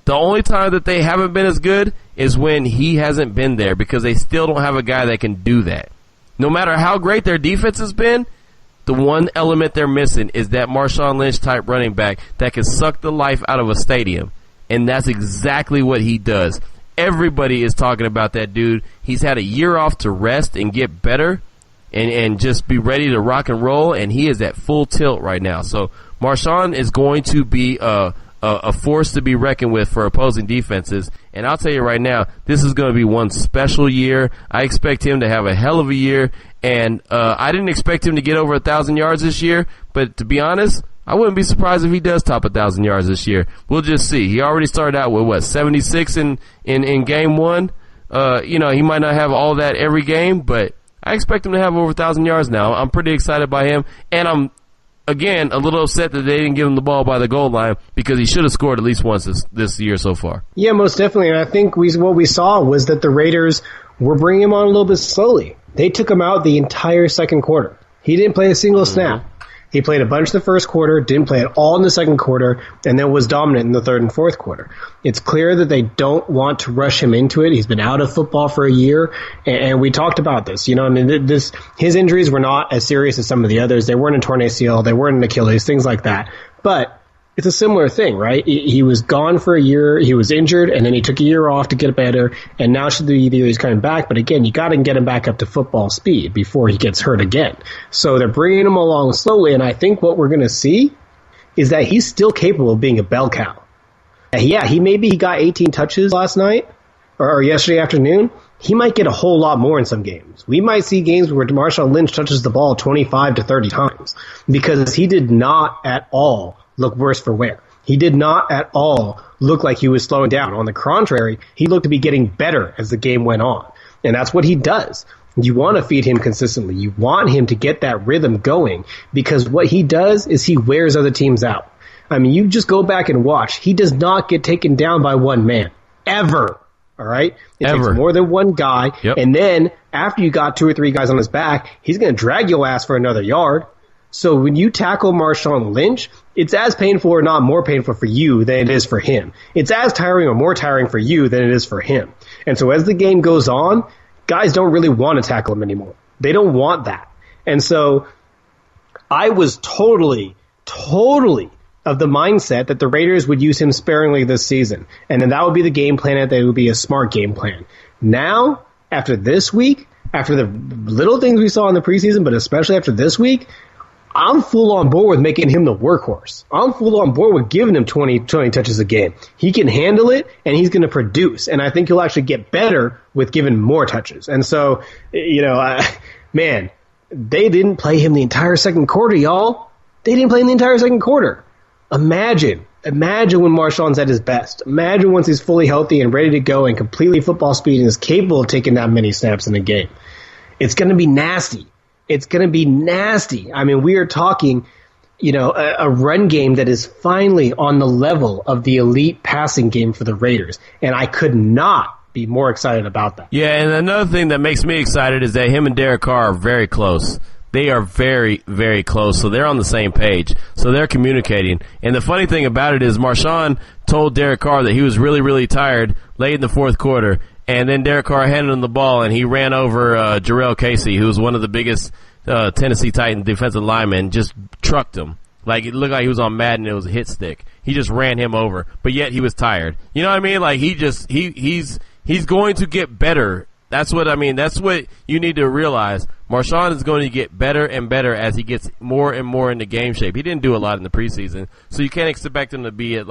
The only time that they haven't been as good is when he hasn't been there, because they still don't have a guy that can do that. No matter how great their defense has been, the one element they're missing is that Marshawn Lynch type running back that can suck the life out of a stadium. And that's exactly what he does. Everybody is talking about that dude. He's had a year off to rest and get better and just be ready to rock and roll, and he is at full tilt right now. So Marshawn is going to be a a force to be reckoned with for opposing defenses. And I'll tell you right now, this is going to be one special year. I expect him to have a hell of a year. And I didn't expect him to get over 1,000 yards this year. But to be honest, I wouldn't be surprised if he does top 1,000 yards this year. We'll just see. He already started out with, 76 in game one? He might not have all that every game, but I expect him to have over 1,000 yards now. I'm pretty excited by him. And I'm, again, a little upset that they didn't give him the ball by the goal line because he should have scored at least once this year so far. Yeah, most definitely. And I think what we saw was that the Raiders were bringing him on a little bit slowly. They took him out the entire second quarter. He didn't play a single snap. He played a bunch the first quarter, didn't play at all in the second quarter, and then was dominant in the third and fourth quarter. It's clear that they don't want to rush him into it. He's been out of football for a year, and we talked about this. His injuries were not as serious as some of the others. They weren't a torn ACL, they weren't an Achilles, things like that. But it's a similar thing, right? He was gone for a year, he was injured, and then he took a year off to get better, and now should be the year he's coming back. But again, you got to get him back up to football speed before he gets hurt again. So they're bringing him along slowly, and I think what we're going to see is that he's still capable of being a bell cow. Yeah, he got 18 touches last night, or yesterday afternoon. He might get a whole lot more in some games. We might see games where Marshawn Lynch touches the ball 25 to 30 times because he did not at all look worse for wear. He did not at all look like he was slowing down. On the contrary, he looked to be getting better as the game went on. And that's what he does. You want to feed him consistently. You want him to get that rhythm going because what he does is he wears other teams out. I mean, you just go back and watch. He does not get taken down by one man. Ever. All right? It takes more than one guy. Yep. And then after you got 2 or 3 guys on his back, he's going to drag your ass for another yard. So when you tackle Marshawn Lynch, it's as painful or not more painful for you than it is for him. It's as tiring or more tiring for you than it is for him. And so as the game goes on, guys don't really want to tackle him anymore. They don't want that. And so I was totally of the mindset that the Raiders would use him sparingly this season. And then that would be the game plan, and that would be a smart game plan. Now, after this week, after the little things we saw in the preseason, but especially after this week, I'm full on board with making him the workhorse. I'm full on board with giving him 20 touches a game. He can handle it, and he's going to produce. And I think he'll actually get better with giving more touches. And so, man, they didn't play him the entire second quarter, y'all. They didn't play him the entire second quarter. Imagine when Marshawn's at his best. Imagine once he's fully healthy and ready to go and completely football speed and is capable of taking that many snaps in a game. It's going to be nasty. It's going to be nasty. I mean, we are talking, a run game that is finally on the level of the elite passing game for the Raiders. And I could not be more excited about that. Yeah, and another thing that makes me excited is that him and Derek Carr are very close. They are very, very close, so they're on the same page. So they're communicating. And the funny thing about it is Marshawn told Derek Carr that he was really, really tired late in the fourth quarter. And then Derek Carr handed him the ball, and he ran over Jarrell Casey, who was one of the biggest Tennessee Titans defensive linemen, just trucked him. Like, it looked like he was on Madden. It was a hit stick. He just ran him over, but yet he was tired. You know what I mean? Like, he's going to get better. That's what I mean. That's what you need to realize. Marshawn is going to get better and better as he gets more and more into game shape. He didn't do a lot in the preseason, so you can't expect him to be at,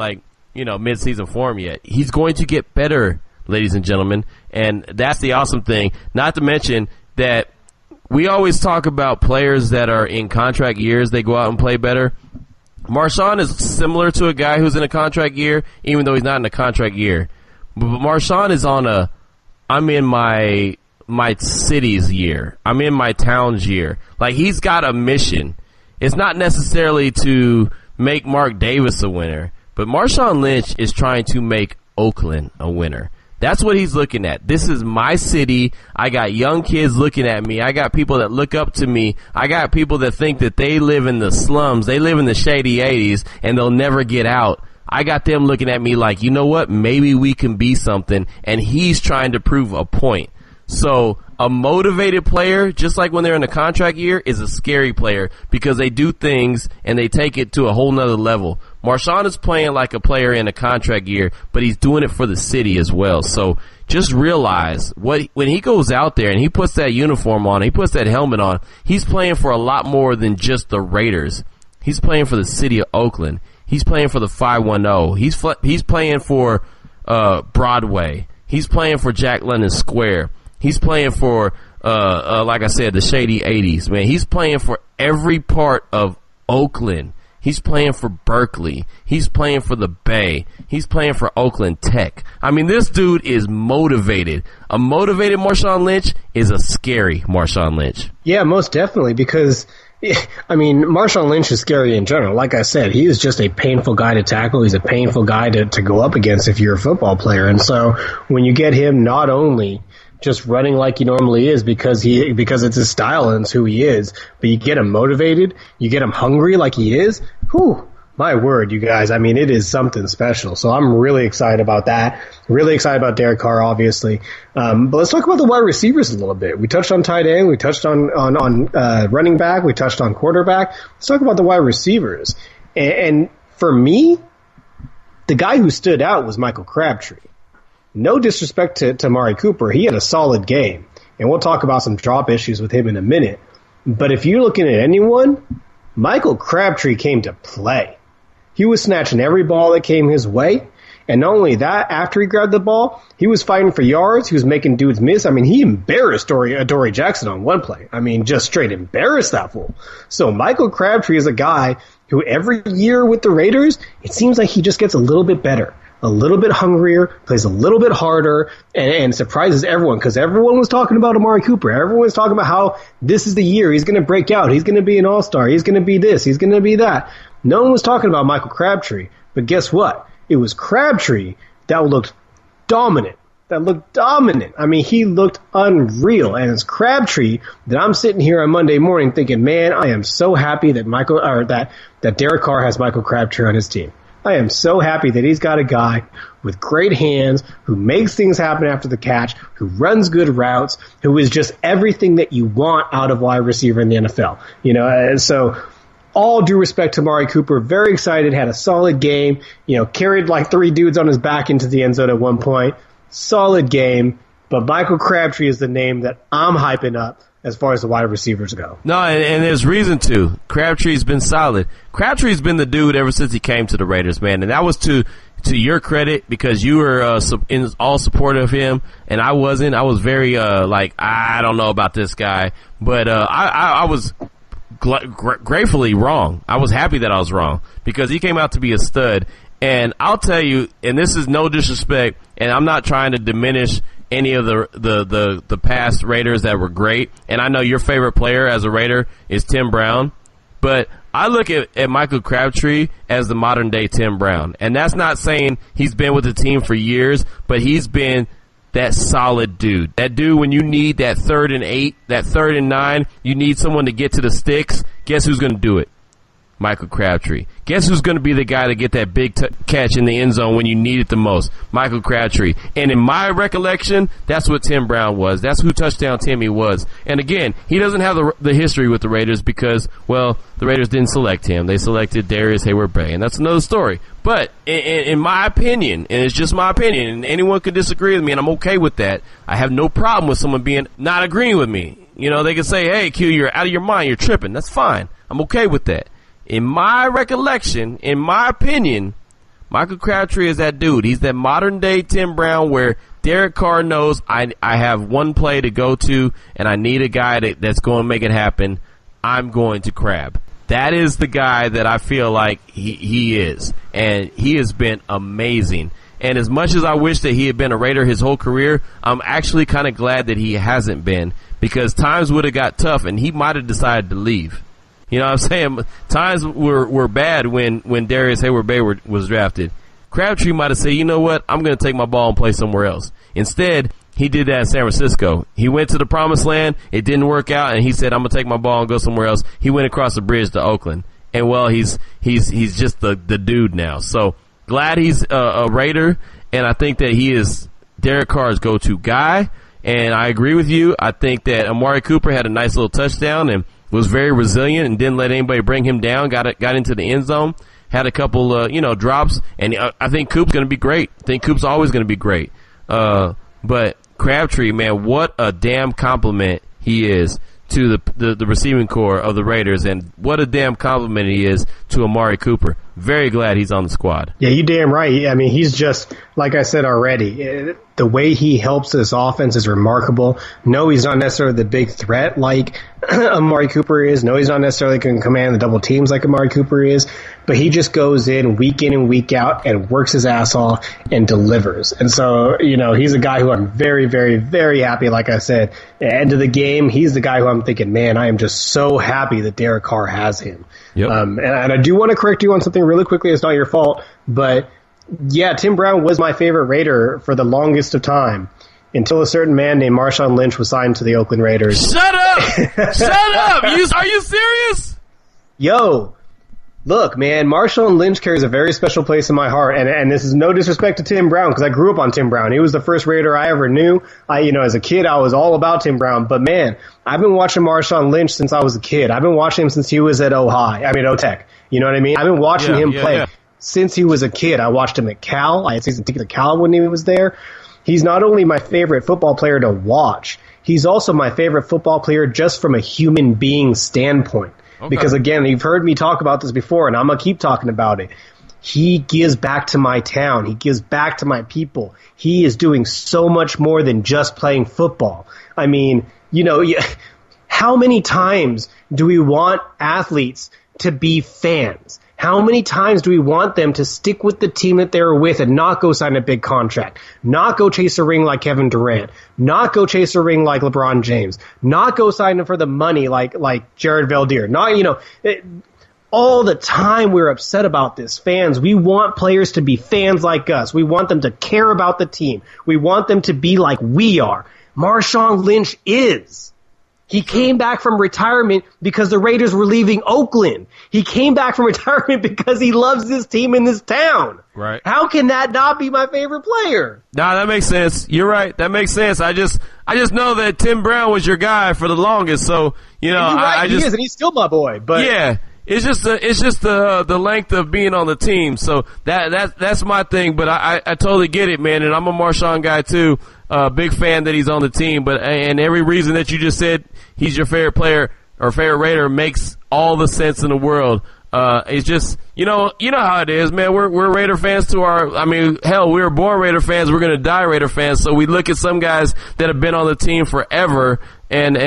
mid-season form yet. He's going to get better, ladies and gentlemen, and that's the awesome thing. Not to mention that we always talk about players that are in contract years, they go out and play better. Marshawn is similar to a guy who's in a contract year, even though he's not in a contract year. But Marshawn is on I'm in my city's year. I'm in my town's year. Like, he's got a mission. It's not necessarily to make Mark Davis a winner, but Marshawn Lynch is trying to make Oakland a winner. That's what he's looking at. This is my city. I got young kids looking at me. I got people that look up to me. I got people that think that they live in the slums. They live in the shady 80s, and they'll never get out. I got them looking at me like, you know what? Maybe we can be something. And he's trying to prove a point. So a motivated player, just like when they're in a contract year, is a scary player because they do things and they take it to a whole nother level. Marshawn is playing like a player in a contract year, but he's doing it for the city as well. So just realize when he goes out there and he puts that uniform on, he puts that helmet on, he's playing for a lot more than just the Raiders. He's playing for the city of Oakland. He's playing for the 510. He's playing for Broadway. He's playing for Jack London Square. He's playing for like I said, the shady 80s. Man, he's playing for every part of Oakland. He's playing for Berkeley. He's playing for the Bay. He's playing for Oakland Tech. I mean, this dude is motivated. A motivated Marshawn Lynch is a scary Marshawn Lynch. Yeah, most definitely, because, I mean, Marshawn Lynch is scary in general. Like I said, he is just a painful guy to tackle. He's a painful guy to go up against if you're a football player. And so when you get him not only just running like he normally is because it's his style and it's who he is, but you get him motivated, you get him hungry like he is, whew, my word, you guys. I mean, it is something special. So I'm really excited about that. Really excited about Derek Carr, obviously. But let's talk about the wide receivers a little bit. We touched on tight end. We touched on running back. We touched on quarterback. Let's talk about the wide receivers. And for me, the guy who stood out was Michael Crabtree. No disrespect to Amari Cooper. He had a solid game. And we'll talk about some drop issues with him in a minute. But if you're looking at anyone, Michael Crabtree came to play. He was snatching every ball that came his way. And not only that, after he grabbed the ball, he was fighting for yards. He was making dudes miss. I mean, he embarrassed Adoree Jackson on one play. I mean, just straight embarrassed that fool. So Michael Crabtree is a guy who every year with the Raiders, it seems like he just gets a little bit better, a little bit hungrier, plays a little bit harder, and surprises everyone, because everyone was talking about Amari Cooper. Everyone was talking about how this is the year he's going to break out. He's going to be an all-star. He's going to be this. He's going to be that. No one was talking about Michael Crabtree. But guess what? It was Crabtree that looked dominant. I mean, he looked unreal. And it's Crabtree that I'm sitting here on Monday morning thinking, man, I am so happy that that Derek Carr has Michael Crabtree on his team. I am so happy that he's got a guy with great hands, who makes things happen after the catch, who runs good routes, who is just everything that you want out of wide receiver in the NFL. You know, and so all due respect to Amari Cooper, very excited, had a solid game, carried like 3 dudes on his back into the end zone at one point. Solid game, but Michael Crabtree is the name that I'm hyping up as far as the wide receivers go. No, and there's reason to. Crabtree's been solid. Crabtree's been the dude ever since he came to the Raiders, man, and that was to your credit, because you were in all support of him, and I wasn't. I was very I don't know about this guy, but I was gratefully wrong. I was happy that I was wrong, because he came out to be a stud. And I'll tell you, and this is no disrespect, and I'm not trying to diminish any of the past Raiders that were great. And I know your favorite player as a Raider is Tim Brown, but I look at Michael Crabtree as the modern day Tim Brown. And that's not saying he's been with the team for years, but he's been that solid dude. That dude, when you need that 3rd and 8, that 3rd and 9, you need someone to get to the sticks. Guess who's going to do it? Michael Crabtree. Guess who's going to be the guy to get that big catch in the end zone when you need it the most? Michael Crabtree. And in my recollection, that's what Tim Brown was. That's who Touchdown Timmy was. And again, he doesn't have the history with the Raiders because, well, the Raiders didn't select him. They selected Darius Hayward-Bay, and that's another story. But in my opinion, and it's just my opinion, and anyone could disagree with me, and I'm okay with that. I have no problem with someone not agreeing with me. They can say, hey, Q, you're out of your mind. You're tripping. That's fine. I'm okay with that. In my recollection, in my opinion, Michael Crabtree is that dude. He's that modern-day Tim Brown where Derek Carr knows I have one play to go to, and I need a guy that's going to make it happen. I'm going to Crab. That is the guy that I feel like he is, and he has been amazing. And as much as I wish that he had been a Raider his whole career, I'm actually kind of glad that he hasn't been, because times would have got tough, and he might have decided to leave. You know what I'm saying? Times were bad when Darius Hayward-Bay was drafted. Crabtree might have said, you know what, I'm going to take my ball and play somewhere else. Instead, he did that in San Francisco. He went to the promised land. It didn't work out, and he said, I'm going to take my ball and go somewhere else. He went across the bridge to Oakland. And, well, he's just the dude now. So glad he's a Raider, and I think that he is Derek Carr's go-to guy. And I agree with you. I think that Amari Cooper had a nice little touchdown and was very resilient and didn't let anybody bring him down, got into the end zone, had a couple, drops, and I think Coop's going to be great. I think Coop's always going to be great. But Crabtree, man, what a damn compliment he is to the receiving core of the Raiders, and what a damn compliment he is to Amari Cooper. Very glad he's on the squad. Yeah, you damn right. I mean, he's just, like I said already, the way he helps this offense is remarkable. No, he's not necessarily the big threat like Amari Cooper is. No, he's not necessarily going to command the double teams like Amari Cooper is. But he just goes in and week out and works his ass off and delivers. And so, he's a guy who I'm very, very, very happy. Like I said, at the end of the game, he's the guy who I'm thinking, man, I am just so happy that Derek Carr has him. Yep. And I do want to correct you on something really quickly. It's not your fault, but yeah, Tim Brown was my favorite Raider for the longest of time until a certain man named Marshawn Lynch was signed to the Oakland Raiders. Shut up! Shut up! Are you serious? Yo, look, man, Marshawn Lynch carries a very special place in my heart, and this is no disrespect to Tim Brown because I grew up on Tim Brown. He was the first Raider I ever knew. As a kid, I was all about Tim Brown, but man, I've been watching Marshawn Lynch since I was a kid. I've been watching him since he was at OTech. You know what I mean? I've been watching him play since he was a kid. I watched him at Cal. I had season ticket to Cal when he was there. He's not only my favorite football player to watch, he's also my favorite football player just from a human being standpoint. Okay. Because, again, you've heard me talk about this before, and I'm going to keep talking about it. He gives back to my town. He gives back to my people. He is doing so much more than just playing football. I mean, how many times do we want athletes to be fans? How many times do we want them to stick with the team that they're with and not go sign a big contract, not go chase a ring like Kevin Durant, not go chase a ring like LeBron James, not go sign them for the money like Jared Valdir, all the time we're upset about this. Fans, we want players to be fans like us. We want them to care about the team. We want them to be like we are. Marshawn Lynch is. He came back from retirement because the Raiders were leaving Oakland. He came back from retirement because he loves this team in this town. Right. How can that not be my favorite player? Nah, that makes sense. You're right. That makes sense. I just know that Tim Brown was your guy for the longest. So, He is, and he's still my boy. But yeah. It's just the length of being on the team. So that's my thing. But I totally get it, man. And I'm a Marshawn guy too. Big fan that he's on the team. But and every reason that you just said he's your favorite player or favorite Raider makes all the sense in the world. It's just you know how it is, man. We're Raider fans to hell, we were born Raider fans. We're gonna die Raider fans. So we look at some guys that have been on the team forever. And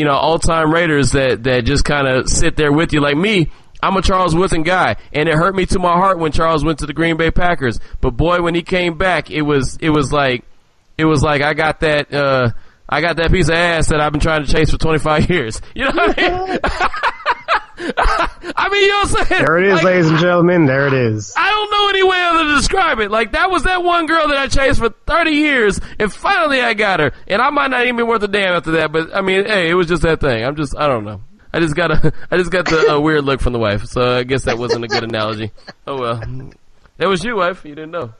all-time Raiders that just kind of sit there with you. Like me, I'm a Charles Woodson guy, and it hurt me to my heart when Charles went to the Green Bay Packers. But boy, when he came back, it was like I got that piece of ass that I've been trying to chase for 25 years. You know what I mean? You know what I'm saying? There it is, ladies and gentlemen. There it is. I don't know any way other to describe it. Like, that was that one girl that I chased for 30 years, and finally I got her. And I might not even be worth a damn after that, but, hey, it was just that thing. I don't know. I just got the weird look from the wife, so I guess that wasn't a good analogy. Oh, well. That was you, wife. You didn't know.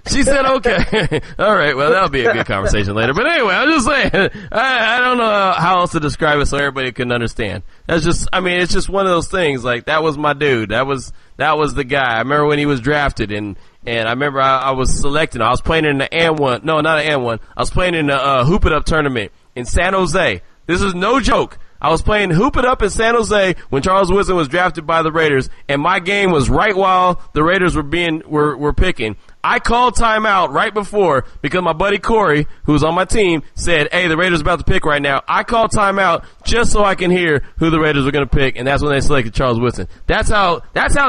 She said, okay. All right, well, that'll be a good conversation later. But anyway, I'm just saying, I don't know how else to describe it so everybody can understand. That's just, it's just one of those things. Like, that was my dude. That was the guy. I remember when he was drafted, and I remember I was selecting. I was playing in the AND1. No, not an AND1. I was playing in the Hoop It Up tournament in San Jose. This is no joke. I was playing Hoop It Up in San Jose when Charles Woodson was drafted by the Raiders, and my game was right while the Raiders were picking. I called timeout right before because my buddy Corey, who's on my team, said, hey, the Raiders are about to pick right now. I called timeout just so I can hear who the Raiders were going to pick, and that's when they selected Charles Woodson. That's how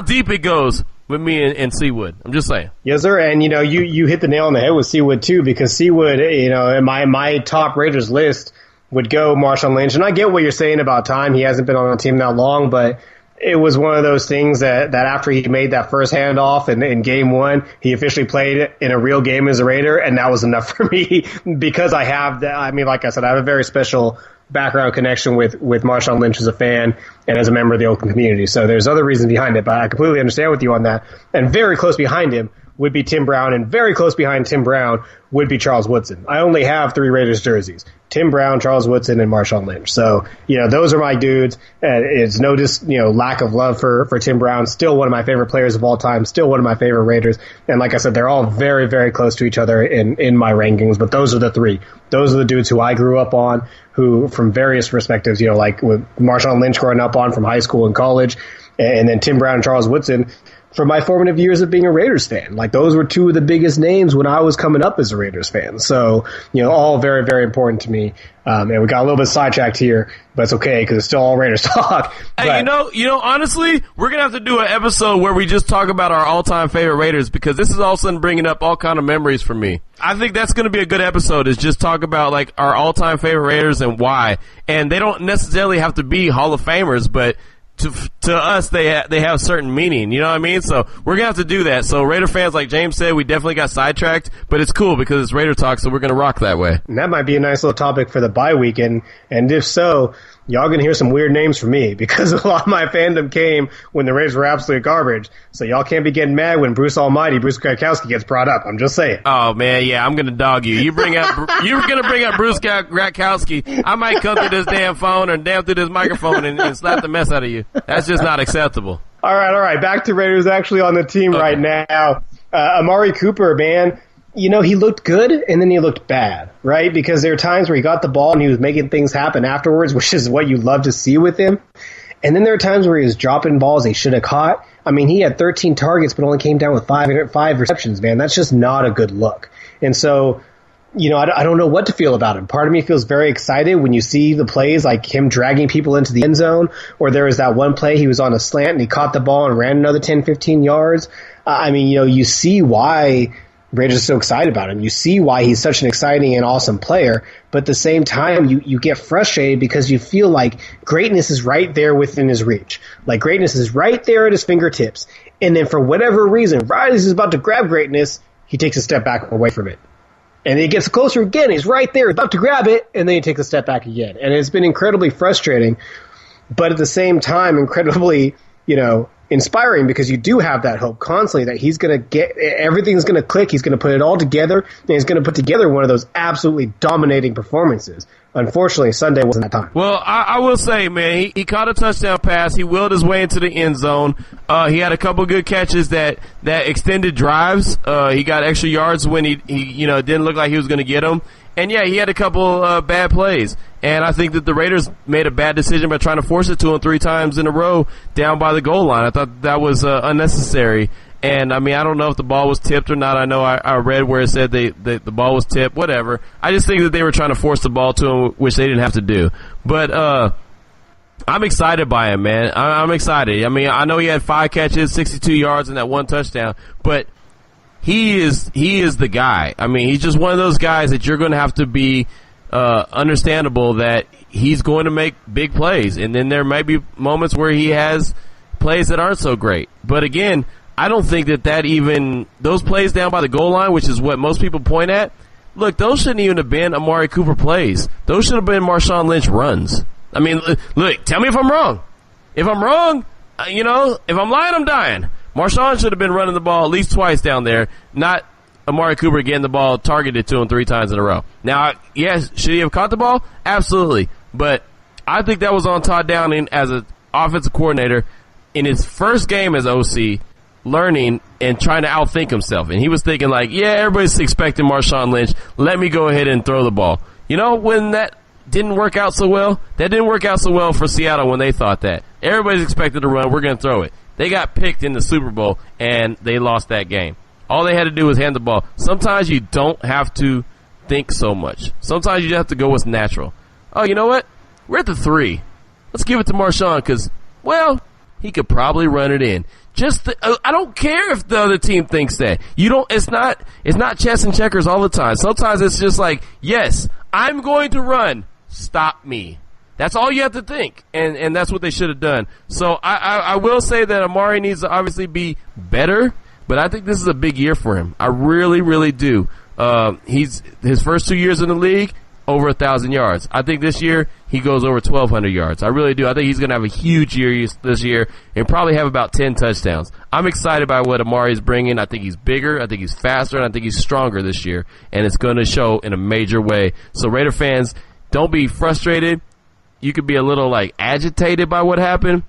deep it goes with me and Seawood. I'm just saying. Yes, sir. And, you hit the nail on the head with Seawood, too, because Seawood, in my top Raiders list would go Marshawn Lynch. And I get what you're saying about time. He hasn't been on the team that long, but it was one of those things that after he made that first handoff in game one, he officially played in a real game as a Raider, and that was enough for me because I have that. Like I said, I have a very special background connection with Marshawn Lynch as a fan and as a member of the Oakland community. So there's other reasons behind it, but I completely understand with you on that. And very close behind him would be Tim Brown, and very close behind Tim Brown would be Charles Woodson. I only have 3 Raiders jerseys: Tim Brown, Charles Woodson, and Marshawn Lynch. So, those are my dudes. It's no lack of love for Tim Brown. Still one of my favorite players of all time. Still one of my favorite Raiders. And like I said, they're all very, very close to each other in my rankings. But those are the 3. Those are the dudes who I grew up on, who from various perspectives, like with Marshawn Lynch growing up on from high school and college, and then Tim Brown and Charles Woodson for my formative years of being a Raiders fan. Like, those were two of the biggest names when I was coming up as a Raiders fan. So, all very, very important to me. And we got a little bit sidetracked here, but it's okay because it's still all Raiders talk. Hey, honestly, we're going to have to do an episode where we just talk about our all-time favorite Raiders, because this is all of a sudden bringing up all kind of memories for me. I think that's going to be a good episode, is just talk about, like, our all-time favorite Raiders and why. And they don't necessarily have to be Hall of Famers, but to us, they have certain meaning, you know what I mean? So we're going to have to do that. So Raider fans, like James said, we definitely got sidetracked, but it's cool because it's Raider talk, so we're going to rock that way. And that might be a nice little topic for the bye week, and if so, y'all going to hear some weird names from me, because a lot of my fandom came when the Raiders were absolute garbage, so y'all can't be getting mad when Bruce Gradkowski gets brought up. I'm just saying. Oh, man, yeah, I'm going to dog you. You're going to bring up Bruce Gradkowski. I might come through this damn phone or down through this microphone and slap the mess out of you. That's just not acceptable. All right. Back to Raiders actually on the team right now. Amari Cooper, man, he looked good and then he looked bad, right? Because there are times where he got the ball and he was making things happen afterwards, which is what you love to see with him. And then there are times where he was dropping balls he should have caught. I mean, he had 13 targets but only came down with five receptions, man. That's just not a good look. And so, I don't know what to feel about him. Part of me feels very excited when you see the plays like him dragging people into the end zone, or there was that one play he was on a slant and he caught the ball and ran another 10, 15 yards. You see why Raiders are so excited about him. You see why he's such an exciting and awesome player, but at the same time, you get frustrated because you feel like greatness is right there within his reach. Like, greatness is right there at his fingertips. And then for whatever reason, right as he's about to grab greatness, he takes a step back away from it. And he gets closer again. He's right there, about to grab it, and then he takes a step back again. And it's been incredibly frustrating, but at the same time, incredibly, inspiring, because you do have that hope constantly that he's going to get, everything's going to click, he's going to put it all together, and he's going to put together one of those absolutely dominating performances. Unfortunately, Sunday wasn't that time. Well, I will say, man, he caught a touchdown pass. He willed his way into the end zone. He had a couple good catches that extended drives. He got extra yards when he didn't look like he was going to get them. And, yeah, he had a couple bad plays. And I think that the Raiders made a bad decision by trying to force it to him 3 times in a row down by the goal line. I thought that was unnecessary. And, I don't know if the ball was tipped or not. I know I read where it said the ball was tipped, whatever. I just think that they were trying to force the ball to him, which they didn't have to do. But I'm excited by him, man. I'm excited. I know he had 5 catches, 62 yards, and that 1 touchdown. But he is the guy. He's just one of those guys that you're going to have to be understandable that he's going to make big plays. And then there might be moments where he has plays that aren't so great. But, again, I don't think that even those plays down by the goal line, which is what most people point at, look, those shouldn't even have been Amari Cooper plays. Those should have been Marshawn Lynch runs. Look, tell me if I'm wrong. If I'm wrong, if I'm lying, I'm dying. Marshawn should have been running the ball at least twice down there, not Amari Cooper getting the ball targeted to him 3 times in a row. Now, yes, should he have caught the ball? Absolutely. But I think that was on Todd Downing as an offensive coordinator in his first game as OC, learning and trying to outthink himself. And he was thinking like, yeah, everybody's expecting Marshawn Lynch. Let me go ahead and throw the ball. When that didn't work out so well, for Seattle when they thought that. Everybody's expected to run. We're going to throw it. They got picked in the Super Bowl, and they lost that game. All they had to do was hand the ball. Sometimes you don't have to think so much. Sometimes you just have to go what's natural. Oh, you know what? We're at the 3. Let's give it to Marshawn because, he could probably run it in. I don't care if the other team thinks that. It's not chess and checkers all the time. Sometimes it's just like, yes, I'm going to run. Stop me. That's all you have to think. And that's what they should have done. So I will say that Amari needs to obviously be better, but I think this is a big year for him. I really, really do. He's his first 2 years in the league, over 1,000 yards. I think this year he goes over 1,200 yards. I really do. I think he's going to have a huge year this year and probably have about 10 touchdowns. I'm excited by what Amari is bringing. I think he's bigger. I think he's faster. And I think he's stronger this year. And it's going to show in a major way. So Raider fans, don't be frustrated. You could be a little agitated by what happened.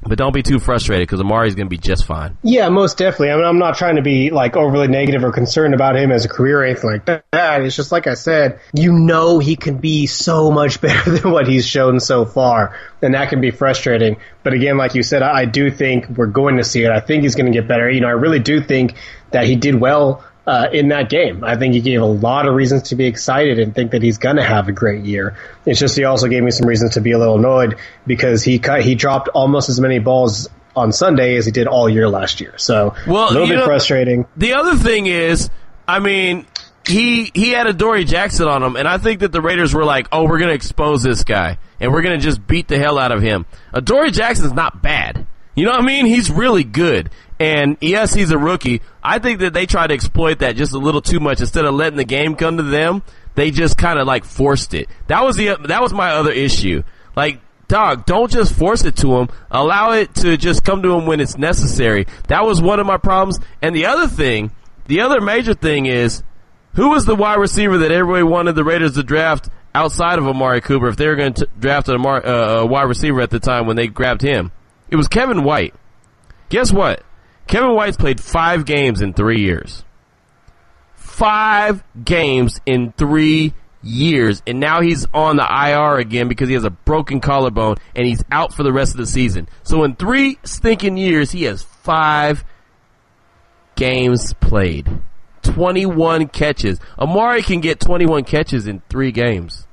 But don't be too frustrated because Amari's going to be just fine. Yeah, most definitely. I mean, I'm not trying to be like overly negative or concerned about him as a career or anything like that. It's just like I said, he can be so much better than what he's shown so far, and that can be frustrating. But again, like you said, I do think we're going to see it. I think he's going to get better. I really do think that he did well in that game. I think he gave a lot of reasons to be excited and think that he's going to have a great year. It's just he also gave me some reasons to be a little annoyed because he dropped almost as many balls on Sunday as he did all year last year. So a little bit frustrating. The other thing is, he had a Dory Jackson on him, and I think that the Raiders were like, oh, we're going to expose this guy, and we're going to just beat the hell out of him. Dory Jackson's not bad. You know what I mean? He's really good. And yes, he's a rookie. I think that they tried to exploit that just a little too much. Instead of letting the game come to them, they just kind of like forced it. That was my other issue. Like, dog, don't just force it to him. Allow it to just come to him when it's necessary. That was one of my problems. And the other major thing is, who was the wide receiver that everybody wanted the Raiders to draft outside of Amari Cooper if they were going to draft a wide receiver at the time when they grabbed him? It was Kevin White. Guess what? Kevin White's played 5 games in 3 years. 5 games in 3 years. And now he's on the IR again because he has a broken collarbone and he's out for the rest of the season. So in 3 stinking years, he has 5 games played. 21 catches. Amari can get 21 catches in 3 games.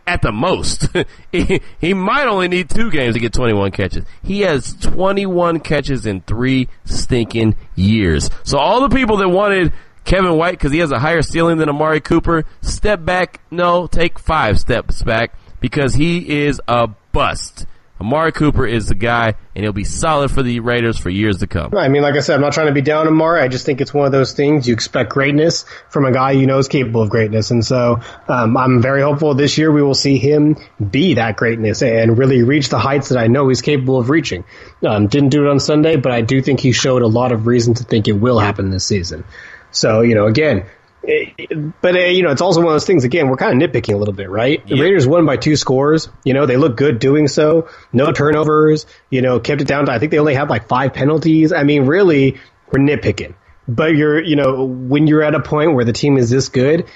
At the most. He might only need 2 games to get 21 catches. He has 21 catches in 3 stinking years. So all the people that wanted Kevin White because he has a higher ceiling than Amari Cooper, step back. No, take 5 steps back because he is a bust. Amari Cooper is the guy, and he'll be solid for the Raiders for years to come. I mean, like I said, I'm not trying to be down on Amari. I just think it's one of those things. You expect greatness from a guy you know is capable of greatness. And so I'm very hopeful this year we will see him be that greatness and really reach the heights that I know he's capable of reaching. Didn't do it on Sunday, but I do think he showed a lot of reason to think it will happen this season. So, again, it's also one of those things, again, we're kind of nitpicking a little bit, right? The Raiders won by 2 scores. They look good doing so. No turnovers, kept it down to, I think they only had like 5 penalties. I mean, really, we're nitpicking. But when you're at a point where the team is this good,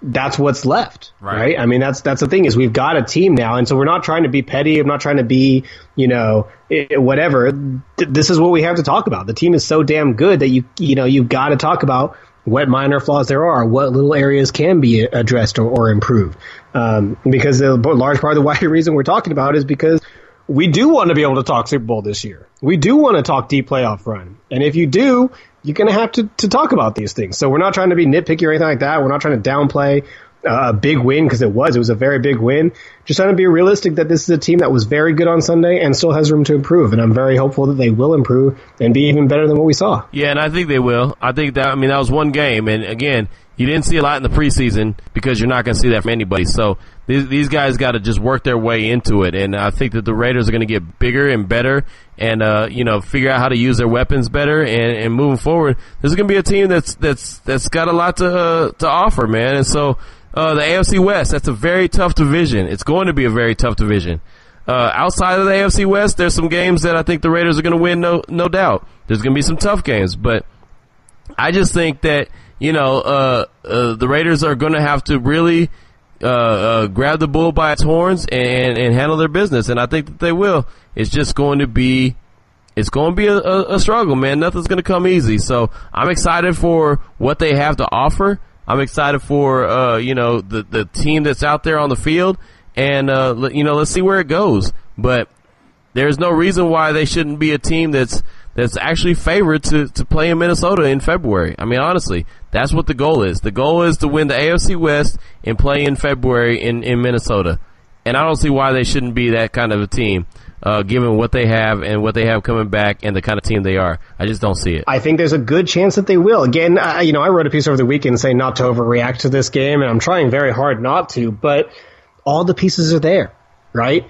that's what's left, right? I mean, that's the thing is we've got a team now. And so we're not trying to be petty. I'm not trying to be, whatever. This is what we have to talk about. The team is so damn good that you've got to talk about what minor flaws there are, what little areas can be addressed or improved. Because the large part of the reason we're talking about is because we do want to be able to talk Super Bowl this year. We do want to talk deep playoff run. And if you do, you're going to have to talk about these things. So we're not trying to be nitpicky or anything like that. We're not trying to downplay a big win because it was a very big win. Just trying to be realistic that this is a team that was very good on Sunday and still has room to improve. And I'm very hopeful that they will improve and be even better than what we saw. Yeah, and I think they will. I think that was one game. And again, you didn't see a lot in the preseason because you're not going to see that from anybody. So these guys got to just work their way into it. And I think that the Raiders are going to get bigger and better and, figure out how to use their weapons better. And moving forward, this is going to be a team that's got a lot to offer, man. And so, the AFC West, that's a very tough division. It's going to be a very tough division. Outside of the AFC West, there's some games that I think the Raiders are going to win, no doubt. There's going to be some tough games, but I just think that, the Raiders are going to have to really grab the bull by its horns and handle their business, and I think that they will. It's just going to be a struggle, man. Nothing's going to come easy. So I'm excited for what they have to offer. I'm excited for, the team that's out there on the field and, let's see where it goes. But there's no reason why they shouldn't be a team that's actually favored to play in Minnesota in February. I mean, honestly, that's what the goal is. The goal is to win the AFC West and play in February in Minnesota. And I don't see why they shouldn't be that kind of a team. Given what they have and what they have coming back and the kind of team they are. I just don't see it. I think there's a good chance that they will. Again, I wrote a piece over the weekend saying not to overreact to this game, and I'm trying very hard not to, but all the pieces are there, right?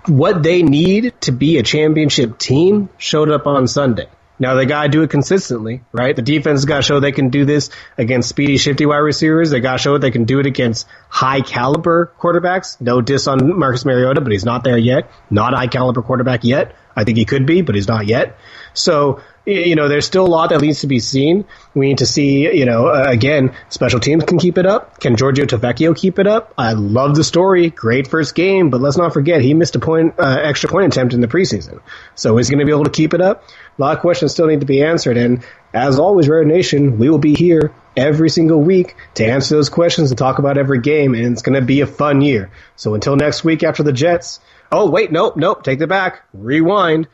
What they need to be a championship team showed up on Sunday. Now, they got to do it consistently, right? The defense has got to show they can do this against speedy, shifty wide receivers. They got to show they can do it against high-caliber quarterbacks. No diss on Marcus Mariota, but he's not there yet. Not a high-caliber quarterback yet. I think he could be, but he's not yet. So, there's still a lot that needs to be seen. We need to see, again, special teams can keep it up. Can Giorgio Tavecchio keep it up? I love the story. Great first game, but let's not forget he missed a extra point attempt in the preseason. So is he going to be able to keep it up? A lot of questions still need to be answered. And as always, Raider Nation, we will be here every single week to answer those questions and talk about every game. And it's going to be a fun year. So until next week after the Jets. Oh, wait, nope, take it back. Rewind.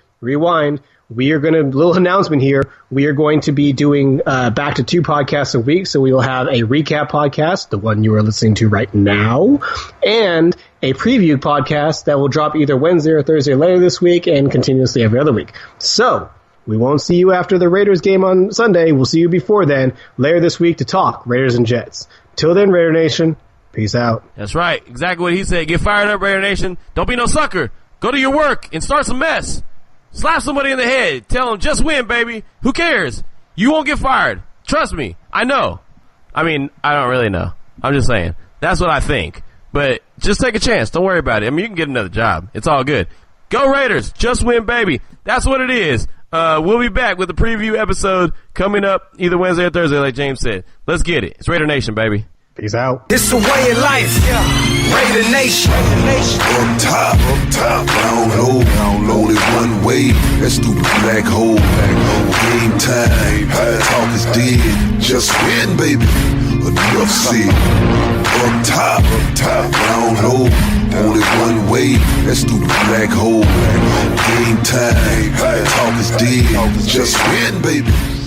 We are going to, little announcement here, we are going to be doing back to 2 podcasts a week. So we will have a recap podcast, the one you are listening to right now, and a preview podcast that will drop either Wednesday or Thursday later this week and continuously every other week. So we won't see you after the Raiders game on Sunday. We'll see you before then, later this week to talk Raiders and Jets. Till then, Raider Nation, peace out. That's right. Exactly what he said. Get fired up, Raider Nation. Don't be no sucker. Go to your work and start some mess. Slap somebody in the head. Tell them, just win, baby. Who cares? You won't get fired. Trust me. I know. I mean, I don't really know. I'm just saying. That's what I think. But just take a chance. Don't worry about it. I mean, you can get another job. It's all good. Go Raiders. Just win, baby. That's what it is. We'll be back with a preview episode coming up either Wednesday or Thursday, like James said. Let's get it. It's Raider Nation, baby. Peace out. It's a way of life. Raider Nation. Up top, down low, it one way. That's through the black hole. Game time, talk is dead. Just win, baby. Enough said. Up top, down low, only one way. That's through the black hole. Game time, talk is dead. Just win, baby.